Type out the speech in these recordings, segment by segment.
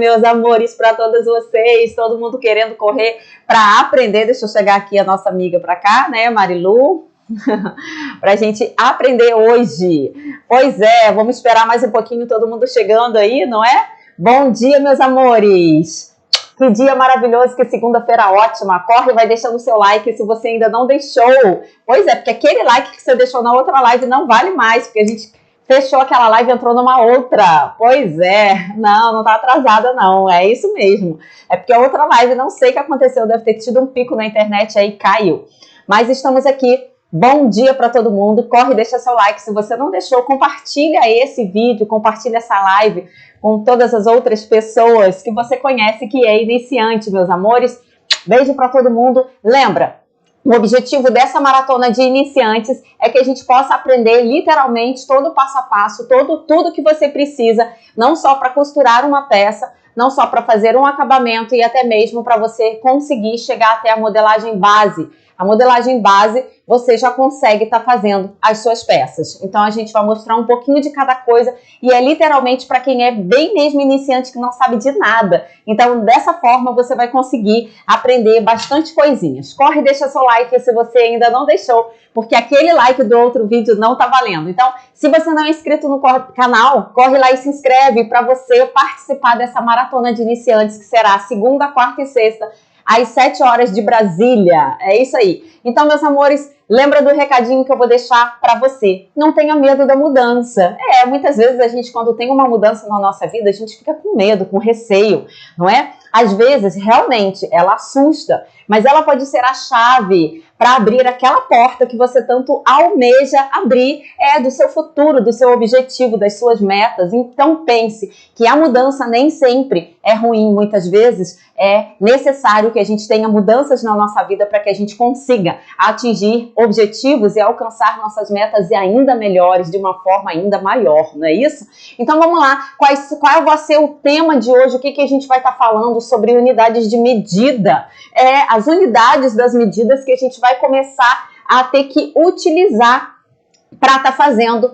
Meus amores, para todas vocês, todo mundo querendo correr para aprender. Deixa eu chegar aqui a nossa amiga para cá, né, Marilu, para a gente aprender hoje. Pois é, vamos esperar mais um pouquinho, todo mundo chegando aí, não é? Bom dia, meus amores. Que dia maravilhoso, que segunda-feira ótima. Corre, vai deixando o seu like se você ainda não deixou. Pois é, porque aquele like que você deixou na outra live não vale mais, porque a gente fechou aquela live e entrou numa outra. Pois é, não tá atrasada não, é isso mesmo. É porque a outra live, não sei o que aconteceu, deve ter tido um pico na internet aí, caiu. Mas estamos aqui, bom dia para todo mundo. Corre, deixa seu like, se você não deixou, compartilha esse vídeo, compartilha essa live com todas as outras pessoas que você conhece que é iniciante, meus amores. Beijo para todo mundo. Lembra, o objetivo dessa maratona de iniciantes é que a gente possa aprender literalmente todo o passo a passo, tudo que você precisa, não só para costurar uma peça, não só para fazer um acabamento e até mesmo para você conseguir chegar até a modelagem base. A modelagem base você já consegue estar fazendo as suas peças. Então a gente vai mostrar um pouquinho de cada coisa e é literalmente para quem é bem mesmo iniciante que não sabe de nada. Então dessa forma você vai conseguir aprender bastante coisinhas. Corre, deixa seu like se você ainda não deixou, porque aquele like do outro vídeo não tá valendo. Então se você não é inscrito no canal, corre lá e se inscreve para você participar dessa maratona de iniciantes que será segunda, quarta e sexta, às 7 horas de Brasília. É isso aí. Então, meus amores, lembra do recadinho que eu vou deixar para você. Não tenha medo da mudança. Muitas vezes a gente, quando tem uma mudança na nossa vida, a gente fica com medo, com receio, não é? Às vezes, realmente, ela assusta, mas ela pode ser a chave para abrir aquela porta que você tanto almeja abrir, do seu futuro, do seu objetivo, das suas metas. Então pense que a mudança nem sempre é ruim, muitas vezes é necessário que a gente tenha mudanças na nossa vida para que a gente consiga atingir objetivos e alcançar nossas metas e ainda melhores, de uma forma ainda maior, não é isso? Então vamos lá, qual vai ser o tema de hoje, o que a gente vai estar falando sobre unidades de medida? As unidades das medidas que a gente vai começar a ter que utilizar para estar fazendo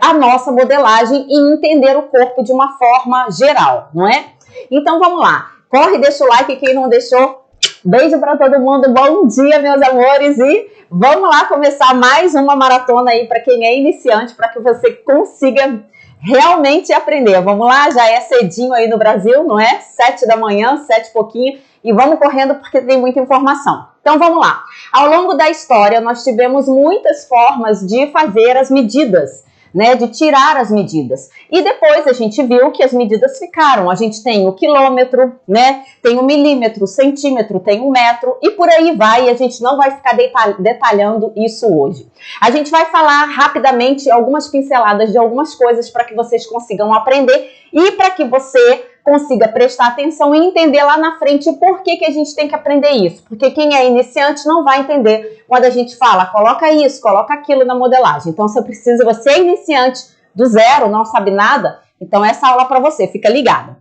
a nossa modelagem e entender o corpo de uma forma geral, não é? Então vamos lá, corre, deixa o like, quem não deixou, beijo para todo mundo, bom dia, meus amores, e vamos lá começar mais uma maratona aí para quem é iniciante, para que você consiga realmente aprender. Vamos lá, já é cedinho aí no Brasil, não é? 7 da manhã, 7 e pouquinho, e vamos correndo porque tem muita informação. Então vamos lá. Ao longo da história nós tivemos muitas formas de fazer as medidas, né, de tirar as medidas. E depois a gente viu que as medidas ficaram. A gente tem o quilômetro, né, tem o milímetro, centímetro, tem o metro e por aí vai. E a gente não vai ficar detalhando isso hoje. A gente vai falar rapidamente algumas pinceladas de algumas coisas para que vocês consigam aprender e para que você consiga prestar atenção e entender lá na frente por que a gente tem que aprender isso. Porque quem é iniciante não vai entender quando a gente fala, coloca isso, coloca aquilo na modelagem. Então, você é iniciante do zero, não sabe nada, então essa aula é para você, fica ligada.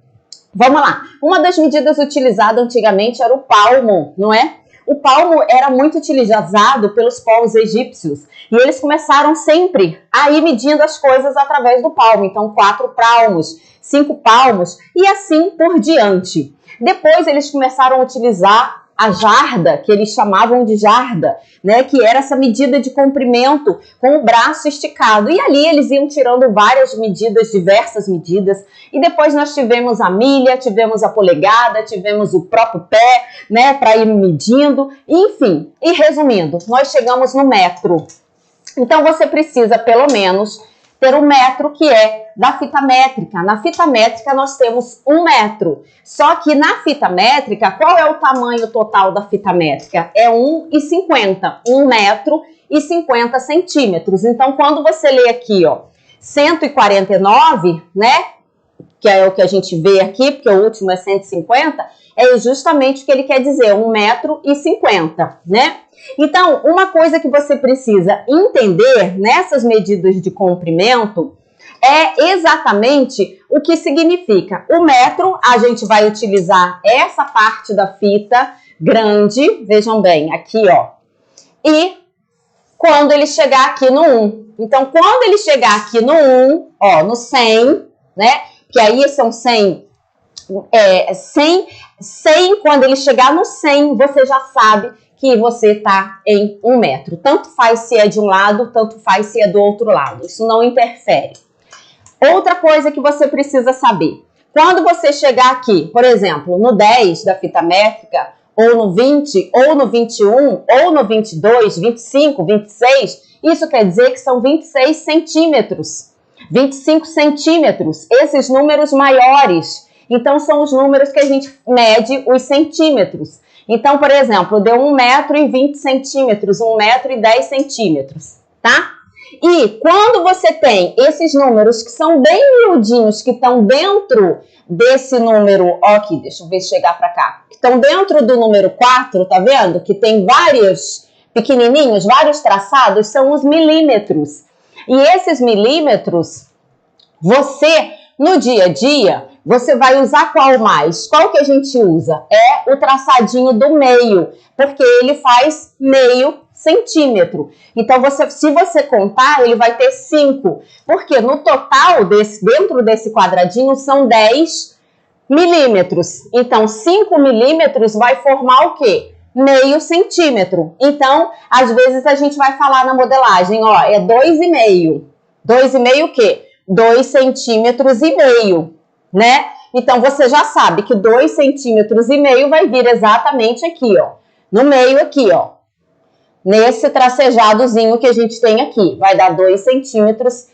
Vamos lá. Uma das medidas utilizadas antigamente era o palmo, não é? O palmo era muito utilizado pelos povos egípcios e eles começaram sempre a ir medindo as coisas através do palmo. Então, 4 palmos, 5 palmos e assim por diante. Depois eles começaram a utilizar a jarda, que eles chamavam de jarda, né, que era essa medida de comprimento com o braço esticado. E ali eles iam tirando várias medidas, diversas medidas. E depois nós tivemos a milha, tivemos a polegada, tivemos o próprio pé, né, para ir medindo. Enfim, e resumindo, nós chegamos no metro. Então você precisa pelo menos ter o metro, que é da fita métrica. Na fita métrica nós temos 1 metro. Só que na fita métrica, qual é o tamanho total da fita métrica? É 1,50. 1 metro e 50 centímetros. Então, quando você lê aqui, ó, 149, né? Que é o que a gente vê aqui, porque o último é 150, é justamente o que ele quer dizer, 1,50 metro, né? Então, uma coisa que você precisa entender nessas medidas de comprimento é exatamente o que significa. O metro, a gente vai utilizar essa parte da fita grande, vejam bem, aqui, ó. E quando ele chegar aqui no 1. Então, quando ele chegar aqui no 1, ó, no 100, né? Que aí são 100 100, quando ele chegar no 100, você já sabe que você está em 1 metro. Tanto faz se é de um lado, tanto faz se é do outro lado. Isso não interfere. Outra coisa que você precisa saber. Quando você chegar aqui, por exemplo, no 10 da fita métrica, ou no 20, ou no 21, ou no 22, 25, 26, isso quer dizer que são 26 centímetros. 25 centímetros, esses números maiores. Então, são os números que a gente mede os centímetros. Então, por exemplo, deu 1 metro e 20 centímetros, 1 metro e 10 centímetros, tá? E quando você tem esses números que são bem miudinhos, que estão dentro desse número, ó aqui, deixa eu ver se chegar para cá, que estão dentro do número 4, tá vendo? Que tem vários pequenininhos, vários traçados, são os milímetros. E esses milímetros, você, no dia a dia, você vai usar qual mais? Qual que a gente usa? É o traçadinho do meio, porque ele faz meio centímetro. Então, se você contar, ele vai ter 5. Porque no total, dentro desse quadradinho, são 10 milímetros. Então, 5 milímetros vai formar o quê? Meio centímetro. Então, às vezes a gente vai falar na modelagem, ó, é 2,5. 2,5 o quê? 2,5 centímetros, né? Então, você já sabe que 2,5 centímetros vai vir exatamente aqui, ó. No meio aqui, ó. Nesse tracejadozinho que a gente tem aqui. Vai dar 2,5 centímetros.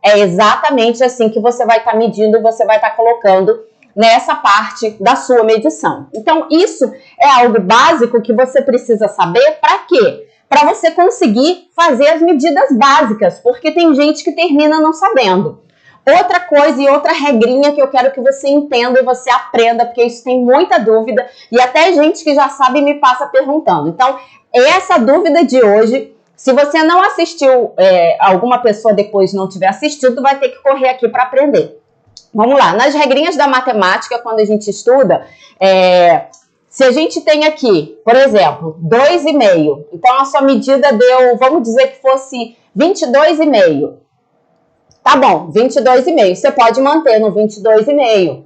É exatamente assim que você vai estar medindo, você vai estar colocando nessa parte da sua medição. Então, isso é algo básico que você precisa saber para quê? Para você conseguir fazer as medidas básicas, porque tem gente que termina não sabendo. Outra coisa e outra regrinha que eu quero que você entenda e você aprenda, porque isso tem muita dúvida e até gente que já sabe me passa perguntando. Então, essa dúvida de hoje, se você não assistiu, alguma pessoa depois não tiver assistido, vai ter que correr aqui para aprender. Vamos lá, nas regrinhas da matemática, quando a gente estuda, se a gente tem aqui, por exemplo, 2,5, então a sua medida deu, vamos dizer que fosse 22,5. Tá bom, 22,5, você pode manter no 22,5.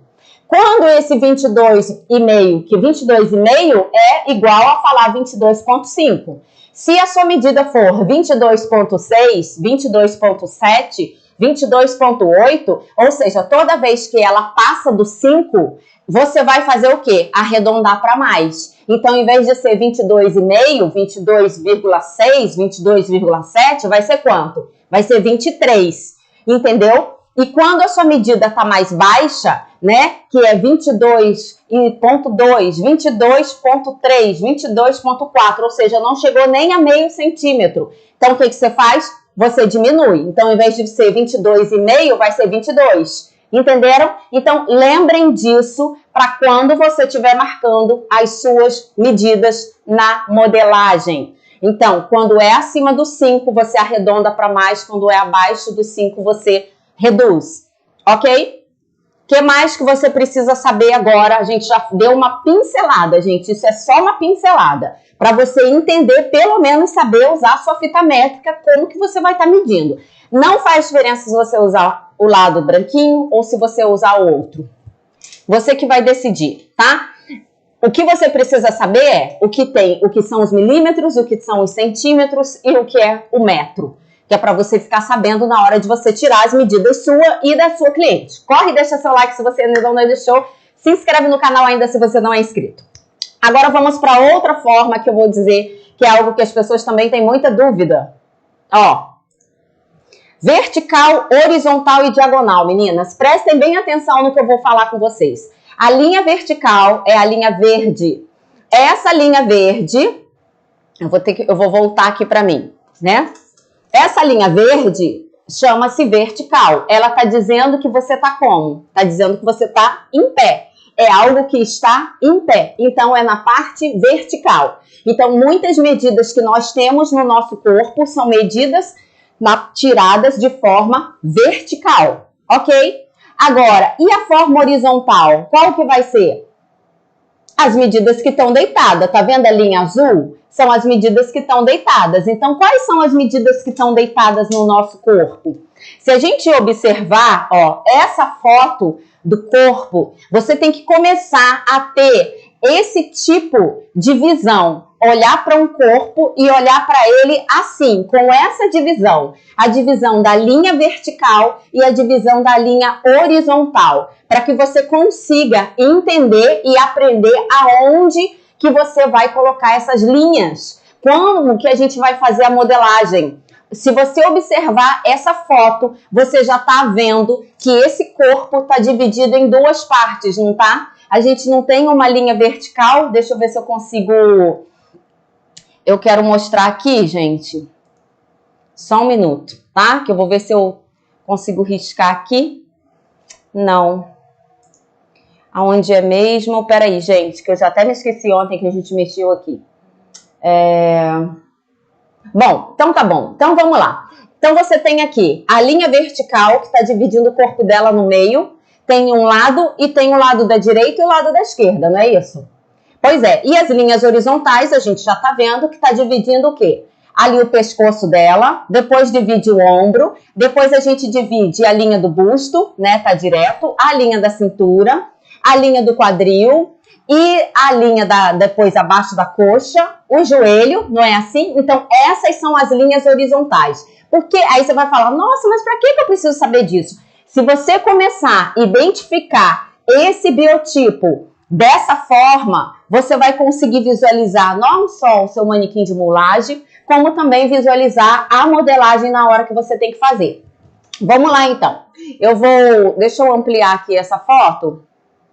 Quando esse 22,5, que 22,5 é igual a falar 22,5. Se a sua medida for 22,6, 22,7, 22,8, ou seja, toda vez que ela passa do 5, você vai fazer o quê? Arredondar para mais. Então, em vez de ser 22,5, 22,6, 22,7, vai ser quanto? Vai ser 23, entendeu? E quando a sua medida está mais baixa, né, que é 22,2, 22,3, 22,4, ou seja, não chegou nem a meio centímetro. Então, o que você faz? Você diminui. Então, em vez de ser 22,5, vai ser 22. Entenderam? Então, lembrem disso para quando você estiver marcando as suas medidas na modelagem. Então, quando é acima do 5, você arredonda para mais. Quando é abaixo do 5, você reduz. Ok? O que mais que você precisa saber agora? A gente já deu uma pincelada, gente. Isso é só uma pincelada. Para você entender, pelo menos saber usar a sua fita métrica, como que você vai estar medindo. Não faz diferença se você usar o lado branquinho ou se você usar o outro. Você que vai decidir, tá? O que você precisa saber é o que são os milímetros, o que são os centímetros e o que é o metro. Que é para você ficar sabendo na hora de você tirar as medidas sua e da sua cliente. Corre e deixa seu like se você ainda não deixou. Se inscreve no canal ainda se você não é inscrito. Agora vamos para outra forma que eu vou dizer, que é algo que as pessoas também têm muita dúvida. Ó, vertical, horizontal e diagonal, meninas. Prestem bem atenção no que eu vou falar com vocês. A linha vertical é a linha verde. Essa linha verde, eu vou voltar aqui para mim, né? Essa linha verde chama-se vertical. Ela está dizendo que você está como? Está dizendo que você está em pé. É algo que está em pé. Então, é na parte vertical. Então, muitas medidas que nós temos no nosso corpo são medidas tiradas de forma vertical. Ok? Agora, e a forma horizontal? Qual que vai ser? As medidas que estão deitadas, tá vendo a linha azul? São as medidas que estão deitadas. Então, quais são as medidas que estão deitadas no nosso corpo? Se a gente observar, ó, essa foto do corpo, você tem que começar a ter esse tipo de visão. Olhar para um corpo e olhar para ele assim, com essa divisão. A divisão da linha vertical e a divisão da linha horizontal. Para que você consiga entender e aprender aonde que você vai colocar essas linhas. Como que a gente vai fazer a modelagem? Se você observar essa foto, você já está vendo que esse corpo está dividido em duas partes, não tá? A gente não tem uma linha vertical. Deixa eu ver se eu consigo... Eu quero mostrar aqui, gente. Só um minuto, tá? Que eu vou ver se eu consigo riscar aqui. Não. Aonde é mesmo? Peraí, gente, que eu já até me esqueci ontem que a gente mexeu aqui. Bom, então tá bom. Então vamos lá. Então você tem aqui a linha vertical que está dividindo o corpo dela no meio. Tem um lado e tem o lado da direita e o lado da esquerda, não é isso? Pois é. E as linhas horizontais a gente já tá vendo que está dividindo o quê? Ali o pescoço dela, depois divide o ombro, depois a gente divide a linha do busto, né? Tá direto, a linha da cintura, a linha do quadril e a linha depois abaixo da coxa, o joelho, não é assim? Então, essas são as linhas horizontais. Porque aí você vai falar, nossa, mas para que eu preciso saber disso? Se você começar a identificar esse biotipo dessa forma, você vai conseguir visualizar não só o seu manequim de mulagem, como também visualizar a modelagem na hora que você tem que fazer. Vamos lá, então. Deixa eu ampliar aqui essa foto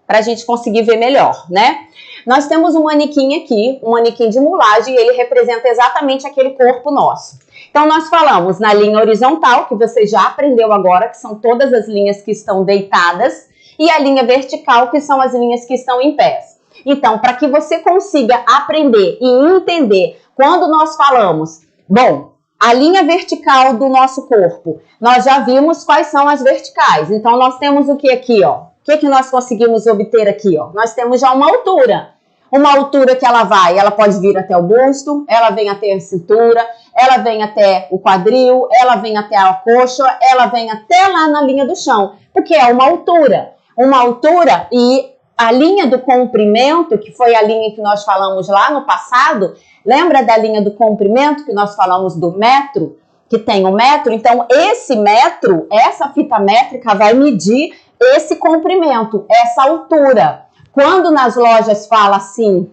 para a gente conseguir ver melhor, né? Nós temos um manequim aqui, um manequim de mulagem, e ele representa exatamente aquele corpo nosso. Então, nós falamos na linha horizontal, que você já aprendeu agora, que são todas as linhas que estão deitadas, e a linha vertical, que são as linhas que estão em pés. Então, para que você consiga aprender e entender quando nós falamos, bom, a linha vertical do nosso corpo, nós já vimos quais são as verticais. Então, nós temos o que aqui, ó? O que nós conseguimos obter aqui, ó? Nós temos já uma altura. Uma altura que ela pode vir até o busto, ela vem até a cintura, ela vem até o quadril, ela vem até a coxa, ela vem até lá na linha do chão, porque é uma altura. Uma altura e a linha do comprimento, que foi a linha que nós falamos lá no passado, lembra da linha do comprimento que nós falamos do metro, que tem 1 metro? Então, esse metro, essa fita métrica vai medir esse comprimento, essa altura. Quando nas lojas fala assim,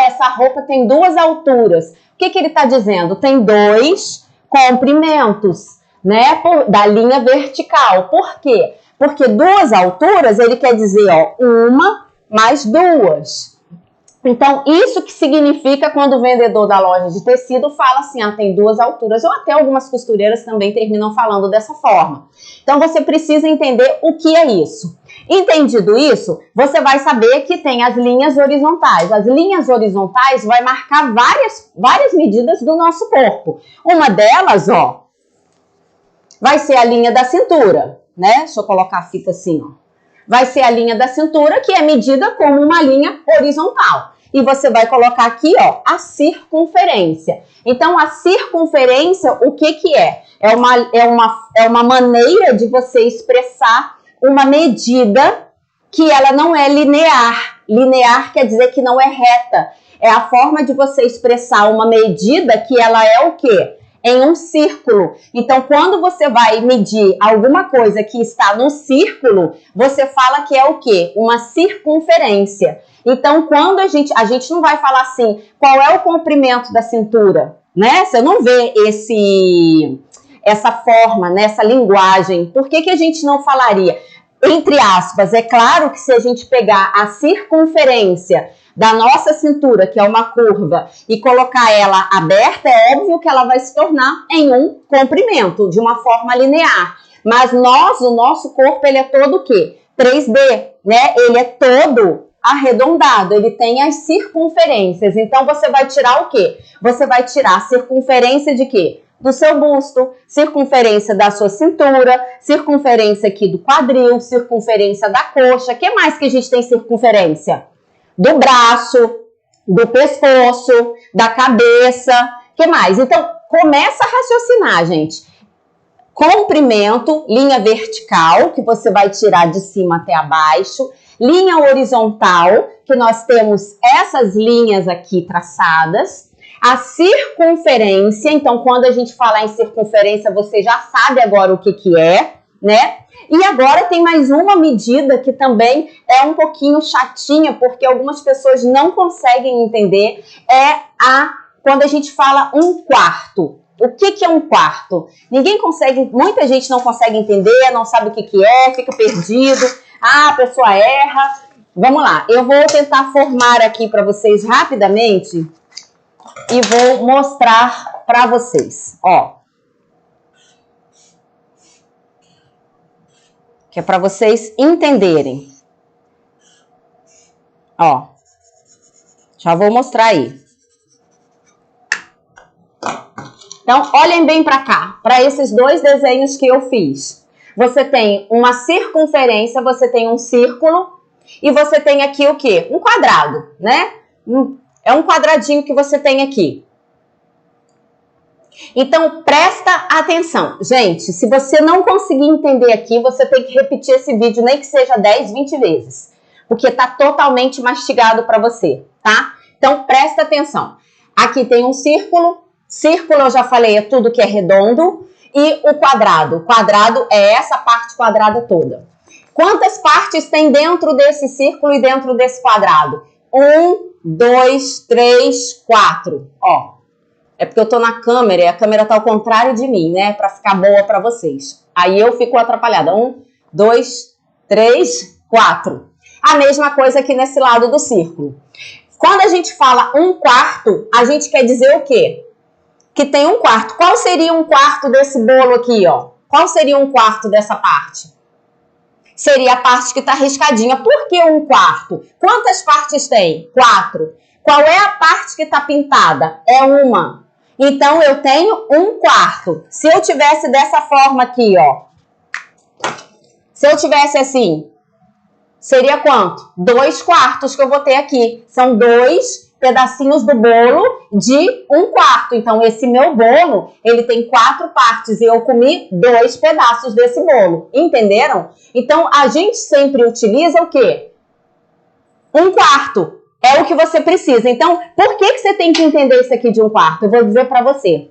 essa roupa tem 2 alturas, o que ele está dizendo? Tem 2 comprimentos, né, da linha vertical. Por quê? Porque 2 alturas, ele quer dizer, ó, 1 mais 2. Então, isso que significa quando o vendedor da loja de tecido fala assim, tem 2 alturas, ou até algumas costureiras também terminam falando dessa forma. Então, você precisa entender o que é isso. Entendido isso, você vai saber que tem as linhas horizontais. As linhas horizontais vai marcar várias medidas do nosso corpo. Uma delas, ó, vai ser a linha da cintura, né? Deixa eu colocar a fita assim, ó. Vai ser a linha da cintura, que é medida como uma linha horizontal. E você vai colocar aqui, ó, a circunferência. Então, a circunferência, o que é? É uma maneira de você expressar uma medida que ela não é linear. Linear quer dizer que não é reta. É a forma de você expressar uma medida que ela é o quê? Em um círculo. Então, quando você vai medir alguma coisa que está no círculo, você fala que é o quê? Uma circunferência. Então, quando a gente não vai falar assim, qual é o comprimento da cintura, né? Você não vê essa forma, né? Essa linguagem. Por que a gente não falaria? Entre aspas, é claro que se a gente pegar a circunferência da nossa cintura, que é uma curva, e colocar ela aberta, é óbvio que ela vai se tornar em um comprimento, de uma forma linear. Mas o nosso corpo, ele é todo o quê? 3D, né? Ele é todo arredondado, ele tem as circunferências. Então, você vai tirar o quê? Você vai tirar a circunferência de quê? Do seu busto, circunferência da sua cintura, circunferência aqui do quadril, circunferência da coxa. O que mais que a gente tem circunferência? do braço, do pescoço, da cabeça, que mais? Então, começa a raciocinar, gente. Comprimento, linha vertical, que você vai tirar de cima até abaixo, linha horizontal, que nós temos essas linhas aqui traçadas, a circunferência, então quando a gente falar em circunferência, você já sabe agora o que é, né? E agora tem mais uma medida que também é um pouquinho chatinha, porque algumas pessoas não conseguem entender, quando a gente fala 1/4. O que é 1/4? Ninguém consegue, muita gente não consegue entender, não sabe o que é, fica perdido, a pessoa erra. Vamos lá, eu vou tentar formar aqui para vocês rapidamente e vou mostrar para vocês, ó. Que é para vocês entenderem. Ó, já vou mostrar aí. Então, olhem bem para cá, para esses dois desenhos que eu fiz. Você tem uma circunferência, você tem um círculo e você tem aqui o quê? Um quadrado, né? É um quadradinho que você tem aqui. Então, presta atenção. Gente, se você não conseguir entender aqui, você tem que repetir esse vídeo, nem que seja 10, 20 vezes. Porque tá totalmente mastigado para você, tá? Então, presta atenção. Aqui tem um círculo. Círculo, eu já falei, é tudo que é redondo. E o quadrado. O quadrado é essa parte quadrada toda. Quantas partes tem dentro desse círculo e dentro desse quadrado? 1, 2, 3, 4. Ó. É porque eu tô na câmera e a câmera tá ao contrário de mim, né? Pra ficar boa pra vocês. Aí eu fico atrapalhada. 1, 2, 3, 4. A mesma coisa aqui nesse lado do círculo. Quando a gente fala 1/4, a gente quer dizer o quê? Que tem 1/4. Qual seria 1/4 desse bolo aqui, ó? Qual seria 1/4 dessa parte? Seria a parte que tá riscadinha. Por que 1/4? Quantas partes tem? 4. Qual é a parte que tá pintada? É uma. Então, eu tenho 1/4. Se eu tivesse dessa forma aqui, ó. Se eu tivesse assim, seria quanto? 2/4 que eu vou ter aqui. São 2 pedacinhos do bolo de 1/4. Então, esse meu bolo, ele tem 4 partes e eu comi 2 pedaços desse bolo. Entenderam? Então, a gente sempre utiliza o quê? 1/4. É o que você precisa. Então, por que você tem que entender isso aqui de 1/4? Eu vou dizer para você.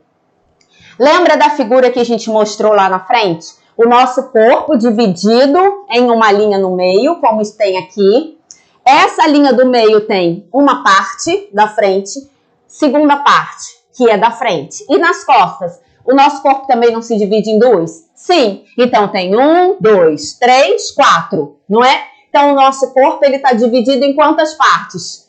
Lembra da figura que a gente mostrou lá na frente? O nosso corpo dividido em uma linha no meio, como tem aqui. Essa linha do meio tem uma parte da frente, segunda parte, que é da frente. E nas costas? O nosso corpo também não se divide em duas? Sim. Então, tem 1, 2, 3, 4, não é? Então, o nosso corpo ele está dividido em quantas partes?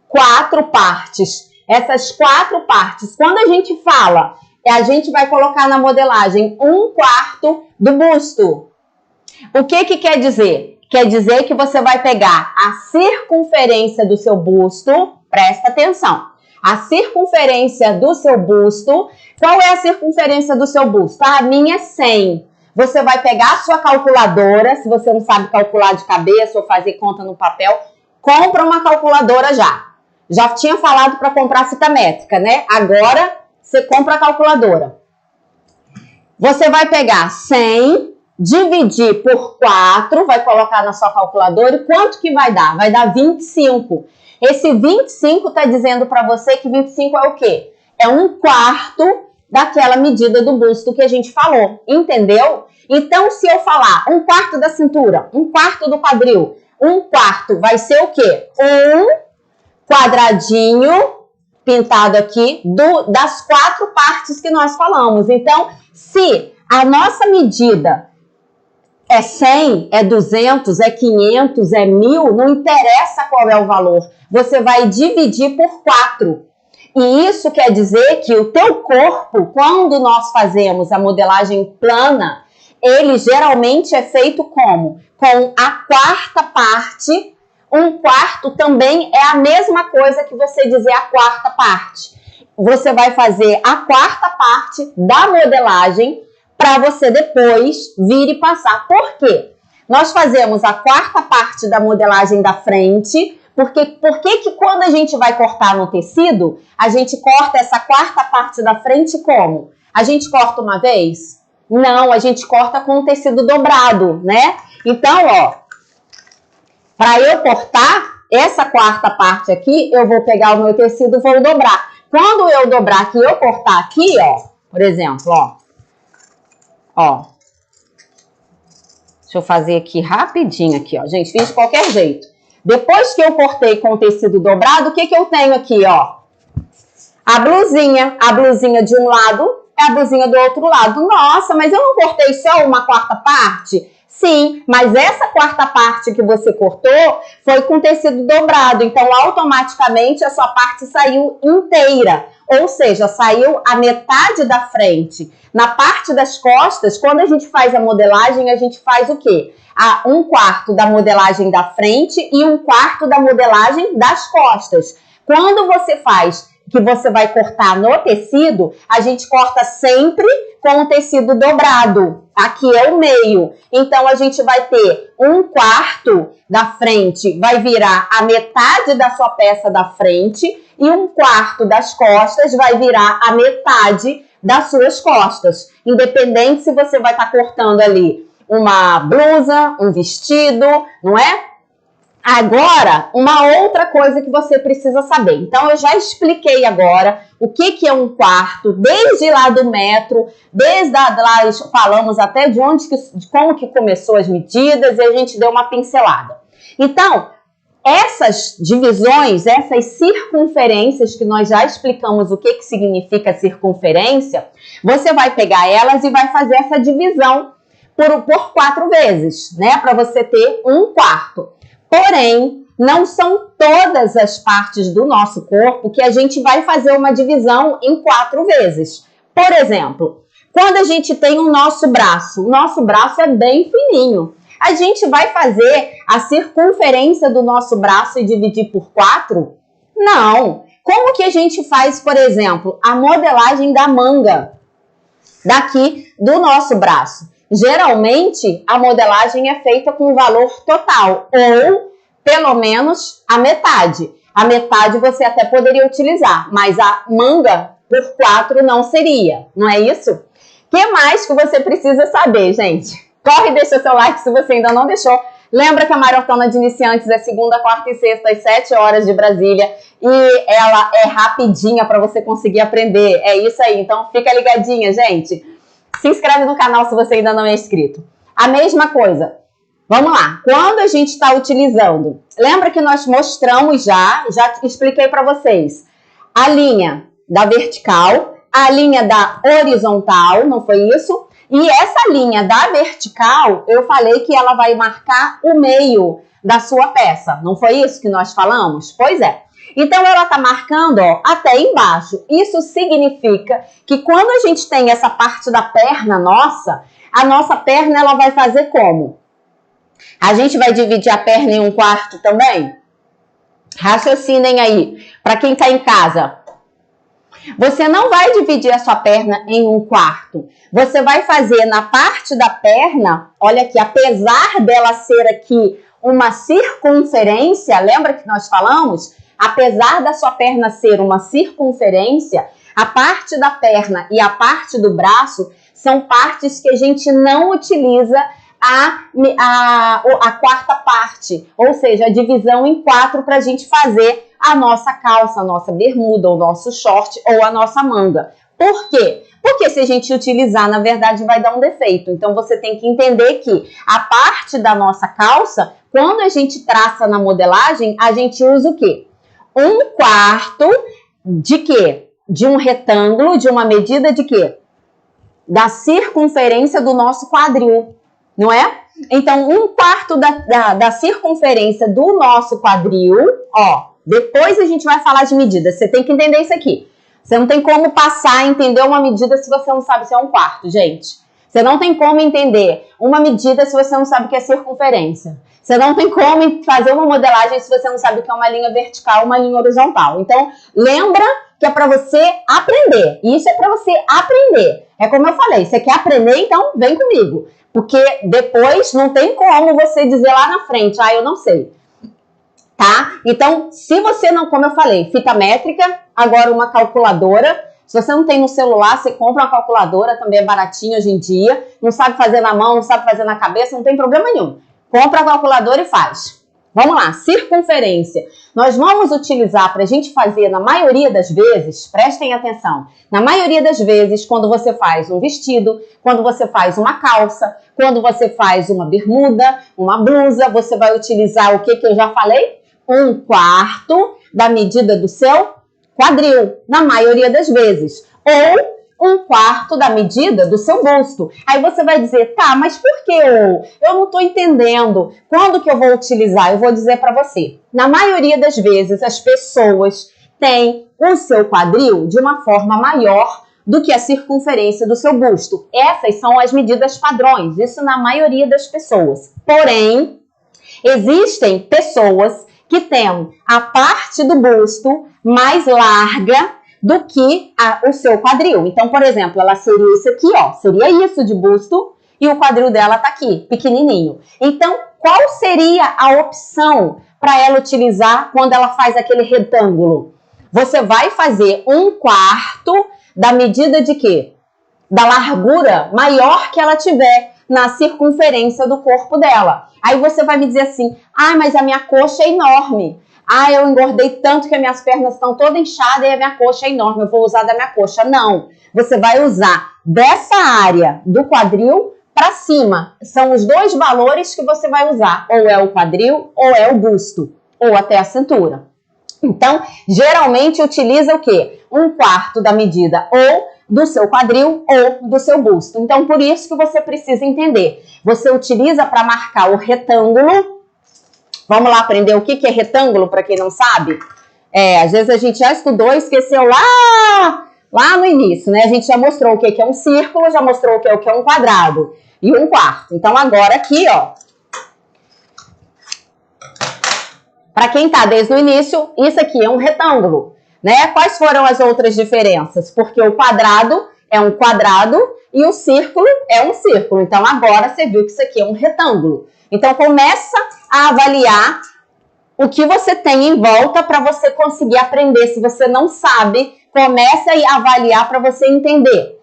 4 partes. Essas 4 partes, quando a gente fala, a gente vai colocar na modelagem 1/4 do busto. O que quer dizer? Quer dizer que você vai pegar a circunferência do seu busto, presta atenção. A circunferência do seu busto, qual é a circunferência do seu busto? A minha é 100. Você vai pegar a sua calculadora, se você não sabe calcular de cabeça ou fazer conta no papel, compra uma calculadora já. Já tinha falado para comprar fita métrica, né? Agora você compra a calculadora. Você vai pegar 100, dividir por 4, vai colocar na sua calculadora e quanto que vai dar? Vai dar 25. Esse 25 está dizendo para você que 25 é o quê? É 1/4 daquela medida do busto que a gente falou, entendeu? Então, se eu falar 1/4 da cintura, 1/4 do quadril, 1/4 vai ser o quê? Um quadradinho pintado aqui das 4 partes que nós falamos. Então, se a nossa medida é 100, é 200, é 500, é 1000, não interessa qual é o valor. Você vai dividir por 4. E isso quer dizer que o teu corpo, quando nós fazemos a modelagem plana, ele geralmente é feito como? Com a 4ª parte. 1/4 também é a mesma coisa que você dizer a 4ª parte. Você vai fazer a 4ª parte da modelagem para você depois vir e passar. Por quê? Nós fazemos a 4ª parte da modelagem da frente Por que que quando a gente vai cortar no tecido, a gente corta essa quarta parte da frente como? A gente corta uma vez? Não, a gente corta com o tecido dobrado, né? Então, ó, para eu cortar essa quarta parte aqui, eu vou pegar o meu tecido e vou dobrar. Quando eu dobrar aqui, eu cortar aqui, ó, por exemplo, ó. Deixa eu fazer aqui rapidinho aqui, ó. Gente, fiz de qualquer jeito. Depois que eu cortei com o tecido dobrado, o que que eu tenho aqui, ó? A blusinha de um lado é a blusinha do outro lado. Nossa, mas eu não cortei só uma quarta parte? Sim, mas essa quarta parte que você cortou foi com tecido dobrado, então automaticamente a sua parte saiu inteira, ou seja, saiu a metade da frente. Na parte das costas, quando a gente faz a modelagem, a gente faz o quê? Um quarto da modelagem da frente e um quarto da modelagem das costas. Quando você faz que você vai cortar no tecido, a gente corta sempre com o tecido dobrado. Aqui é o meio. Então, a gente vai ter um quarto da frente, vai virar a metade da sua peça da frente, e um quarto das costas vai virar a metade das suas costas. Independente se você vai estar cortando ali uma blusa, um vestido, não é? Agora, uma outra coisa que você precisa saber. Então, eu já expliquei agora o que é um quarto, desde lá do metro, desde lá falamos até de como que começou as medidas e a gente deu uma pincelada. Então, essas divisões, essas circunferências que nós já explicamos o que significa circunferência, você vai pegar elas e vai fazer essa divisão por 4 vezes, né? Para você ter um quarto. Porém, não são todas as partes do nosso corpo que a gente vai fazer uma divisão em 4 vezes. Por exemplo, quando a gente tem o nosso braço é bem fininho. A gente vai fazer a circunferência do nosso braço e dividir por 4? Não. Como que a gente faz, por exemplo, a modelagem da manga daqui do nosso braço? Geralmente, a modelagem é feita com o valor total, ou pelo menos a metade. A metade você até poderia utilizar, mas a manga por 4 não seria, não é isso? O que mais que você precisa saber, gente? Corre e deixa seu like se você ainda não deixou. Lembra que a Maratona de Iniciantes é segunda, quarta e sexta, às 7 horas de Brasília. E ela é rapidinha para você conseguir aprender. É isso aí, então fica ligadinha, gente. Se inscreve no canal se você ainda não é inscrito. A mesma coisa. Vamos lá. Quando a gente está utilizando, lembra que nós mostramos já expliquei para vocês, a linha da vertical, a linha da horizontal, não foi isso? E essa linha da vertical, eu falei que ela vai marcar o meio da sua peça. Não foi isso que nós falamos? Pois é. Então, ela está marcando, ó, até embaixo. Isso significa que quando a gente tem essa parte da perna nossa, a nossa perna ela vai fazer como? A gente vai dividir a perna em um quarto também? Raciocinem aí. Para quem está em casa. Você não vai dividir a sua perna em um quarto. Você vai fazer na parte da perna, olha aqui, apesar dela ser aqui uma circunferência, lembra que nós falamos? Apesar da sua perna ser uma circunferência, a parte da perna e a parte do braço são partes que a gente não utiliza a quarta parte, ou seja, a divisão em 4 para a gente fazer a nossa calça, a nossa bermuda, o nosso short ou a nossa manga. Por quê? Porque se a gente utilizar, na verdade, vai dar um defeito. Então, você tem que entender que a parte da nossa calça, quando a gente traça na modelagem, a gente usa o quê? Um quarto de quê? De um retângulo, de uma medida de quê? Da circunferência do nosso quadril, não é? Então, um quarto da circunferência do nosso quadril, ó, depois a gente vai falar de medidas, você tem que entender isso aqui. Você não tem como passar a entender uma medida se você não sabe se é um quarto, gente. Você não tem como entender uma medida se você não sabe o que é circunferência. Você não tem como fazer uma modelagem se você não sabe o que é uma linha vertical, uma linha horizontal. Então, lembra que é para você aprender. Isso é para você aprender. É como eu falei, você quer aprender, então vem comigo. Porque depois não tem como você dizer lá na frente, eu não sei. tá? Então, se você não, como eu falei, fita métrica, agora uma calculadora. Se você não tem no celular, você compra uma calculadora, também é baratinho hoje em dia. Não sabe fazer na mão, não sabe fazer na cabeça, não tem problema nenhum. Compra a calculadora e faz. Vamos lá, circunferência. Nós vamos utilizar para a gente fazer, na maioria das vezes, prestem atenção, na maioria das vezes, quando você faz um vestido, quando você faz uma calça, quando você faz uma bermuda, uma blusa, você vai utilizar o que eu já falei? 1/4 da medida do seu quadril, na maioria das vezes, ou 1/4 da medida do seu busto. Aí você vai dizer, tá, mas por que eu não estou entendendo? Quando que eu vou utilizar? Eu vou dizer para você. Na maioria das vezes, as pessoas têm o seu quadril de uma forma maior do que a circunferência do seu busto. Essas são as medidas padrões, isso na maioria das pessoas. Porém, existem pessoas que têm a parte do busto mais larga do que o seu quadril. Então, por exemplo, ela seria isso aqui, ó, seria isso de busto e o quadril dela tá aqui, pequenininho. Então, qual seria a opção para ela utilizar quando ela faz aquele retângulo? Você vai fazer 1/4 da medida de quê? Da largura maior que ela tiver na circunferência do corpo dela. Aí você vai me dizer assim, mas a minha coxa é enorme. Eu engordei tanto que as minhas pernas estão todas inchadas e a minha coxa é enorme, eu vou usar da minha coxa. Não, você vai usar dessa área do quadril para cima. São os dois valores que você vai usar, ou é o quadril ou é o busto, ou até a cintura. Então, geralmente utiliza o quê? 1/4 da medida ou do seu quadril ou do seu busto. Então, por isso que você precisa entender. Você utiliza para marcar o retângulo. Vamos lá aprender o que é retângulo, para quem não sabe? Às vezes a gente já estudou e esqueceu lá no início, né? A gente já mostrou o que é um círculo, já mostrou o que é um quadrado e 1/4. Então, agora aqui, ó, para quem tá desde o início, isso aqui é um retângulo, né? Quais foram as outras diferenças? Porque o quadrado é um quadrado e o círculo é um círculo. Então, agora você viu que isso aqui é um retângulo. Então, começa a avaliar o que você tem em volta para você conseguir aprender. Se você não sabe, começa a avaliar para você entender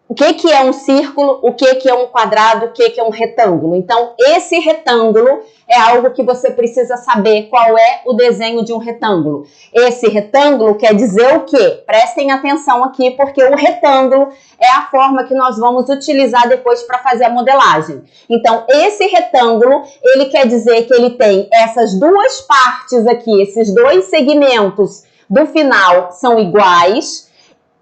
o que é um círculo, o que é um quadrado, o que é um retângulo. Então, esse retângulo é algo que você precisa saber qual é o desenho de um retângulo. Esse retângulo quer dizer o quê? Prestem atenção aqui, porque o retângulo é a forma que nós vamos utilizar depois para fazer a modelagem. Então, esse retângulo, ele quer dizer que ele tem essas duas partes aqui, esses dois segmentos do final são iguais,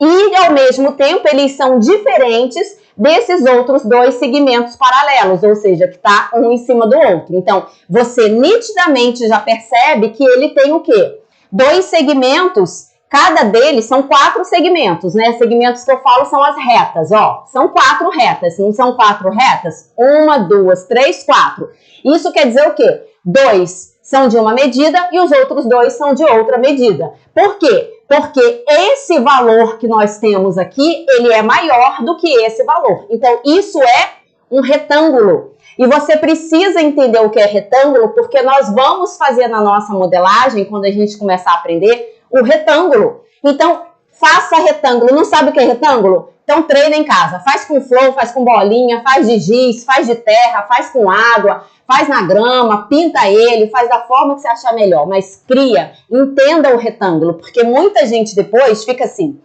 e, ao mesmo tempo, eles são diferentes desses outros dois segmentos paralelos, ou seja, que está um em cima do outro. Então, você nitidamente já percebe que ele tem o quê? Dois segmentos, cada deles são 4 segmentos, né? Segmentos que eu falo são as retas, ó. São 4 retas, não são 4 retas? 1, 2, 3, 4. Isso quer dizer o quê? 2 são de uma medida e os outros 2 são de outra medida. Por quê? Porque esse valor que nós temos aqui, ele é maior do que esse valor. Então, isso é um retângulo. E você precisa entender o que é retângulo, porque nós vamos fazer na nossa modelagem, quando a gente começar a aprender, o retângulo. Então, faça retângulo. Não sabe o que é retângulo? Então, treina em casa. Faz com flor, faz com bolinha, faz de giz, faz de terra, faz com água, faz na grama, pinta ele, faz da forma que você achar melhor. Mas cria, entenda o retângulo, porque muita gente depois fica assim,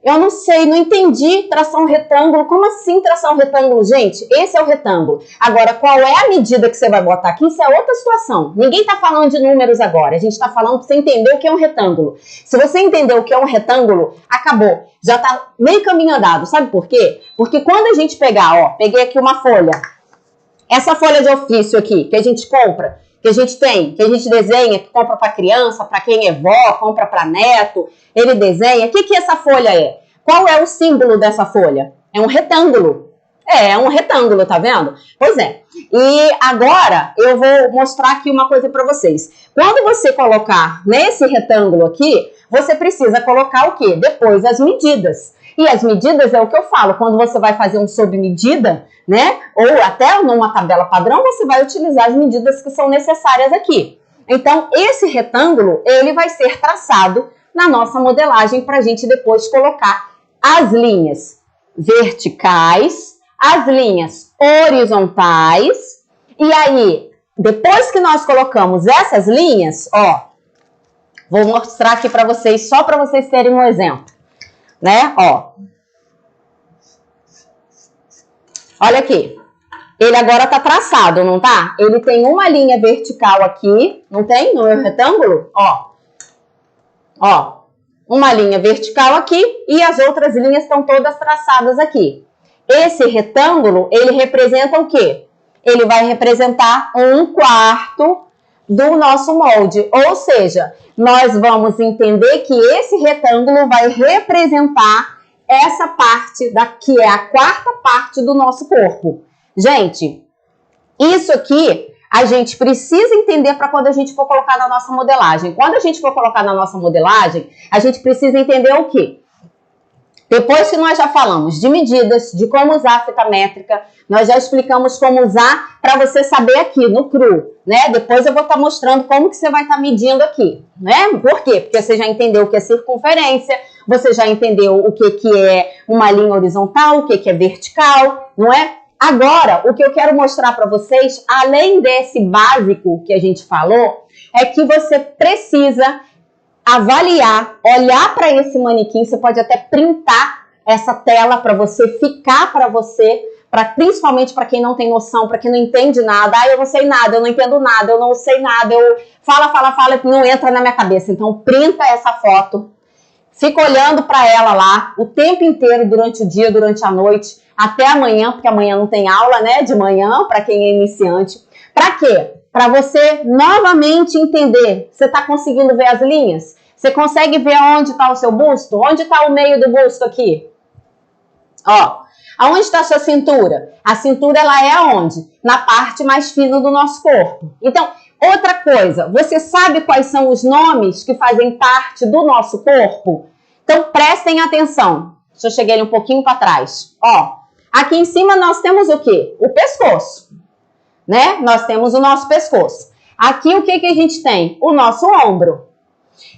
eu não sei, não entendi traçar um retângulo. Como assim traçar um retângulo? Gente, esse é o retângulo. Agora, qual é a medida que você vai botar aqui? Isso é outra situação. Ninguém está falando de números agora. A gente está falando para você entender o que é um retângulo. Se você entender o que é um retângulo, acabou. Já está meio caminho andado. Sabe por quê? Porque quando a gente pegar, ó, peguei aqui uma folha. Essa folha de ofício aqui, que a gente compra, que a gente tem, que a gente desenha, que compra para criança, para quem é vó, compra para neto, ele desenha. O que essa folha é? Qual é o símbolo dessa folha? É um retângulo. É um retângulo, tá vendo? Pois é. E agora eu vou mostrar aqui uma coisa para vocês. Quando você colocar nesse retângulo aqui, você precisa colocar o quê? Depois as medidas. E as medidas é o que eu falo, quando você vai fazer um sob medida, né? Ou até numa tabela padrão, você vai utilizar as medidas que são necessárias aqui. Então, esse retângulo, ele vai ser traçado na nossa modelagem para a gente depois colocar as linhas verticais, as linhas horizontais. E aí, depois que nós colocamos essas linhas, ó, vou mostrar aqui para vocês, só para vocês terem um exemplo, né? Ó, olha aqui. Ele agora tá traçado, não tá? Ele tem uma linha vertical aqui, não tem? No meu retângulo, ó. Ó, uma linha vertical aqui e as outras linhas estão todas traçadas aqui. Esse retângulo, ele representa o quê? Ele vai representar 1/4 do nosso molde. Ou seja, nós vamos entender que esse retângulo vai representar essa parte que é a 4ª parte do nosso corpo. Gente, isso aqui a gente precisa entender para quando a gente for colocar na nossa modelagem. Quando a gente for colocar na nossa modelagem, a gente precisa entender o quê? Depois que nós já falamos de medidas, de como usar a fita métrica, nós já explicamos como usar para você saber aqui no cru, né? Depois eu vou estar mostrando como que você vai estar medindo aqui, né? Por quê? Porque você já entendeu o que é circunferência, você já entendeu o que é uma linha horizontal, o que é vertical, não é? Agora, o que eu quero mostrar para vocês, além desse básico que a gente falou, é que você precisa avaliar, olhar para esse manequim. Você pode até printar essa tela para você, ficar para você, principalmente para quem não tem noção, para quem não entende nada. Ah, eu não sei nada, eu não entendo nada, eu não sei nada, eu fala, não entra na minha cabeça. Então, printa essa foto, fica olhando para ela lá o tempo inteiro, durante o dia, durante a noite, até amanhã, porque amanhã não tem aula, né, de manhã, para quem é iniciante. Para quê? Para você novamente entender. Você está conseguindo ver as linhas? Você consegue ver onde está o seu busto? Onde está o meio do busto aqui? Ó, aonde está a sua cintura? A cintura, ela é aonde? Na parte mais fina do nosso corpo. Então, outra coisa, você sabe quais são os nomes que fazem parte do nosso corpo? Então, prestem atenção. Deixa eu chegar ele um pouquinho para trás. Ó, aqui em cima nós temos o quê? O pescoço, né? Nós temos o nosso pescoço. Aqui o que a gente tem? O nosso ombro.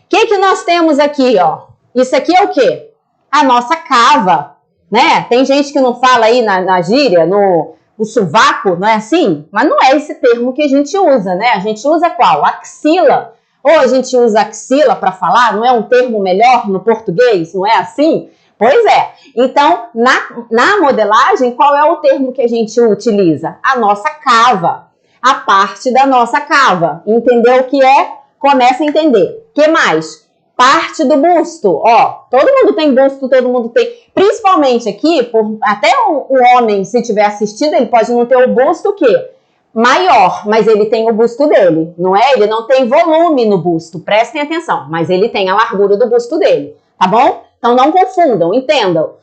O que nós temos aqui, ó? Isso aqui é o quê? A nossa cava, né? Tem gente que não fala aí na gíria, no sovaco, não é assim? Mas não é esse termo que a gente usa, né? A gente usa qual? Axila. Ou a gente usa axila para falar? Não é um termo melhor no português? Não é assim? Pois é. Então, na modelagem, qual é o termo que a gente utiliza? A nossa cava. A parte da nossa cava. Entendeu o que é? Começa a entender. O que mais? Parte do busto. Ó, todo mundo tem busto, todo mundo tem. Principalmente aqui, até o homem, se tiver assistido, ele pode não ter o busto o quê? Maior, mas ele tem o busto dele, não é? Ele não tem volume no busto, prestem atenção, mas ele tem a largura do busto dele, tá bom? Então não confundam, entendam.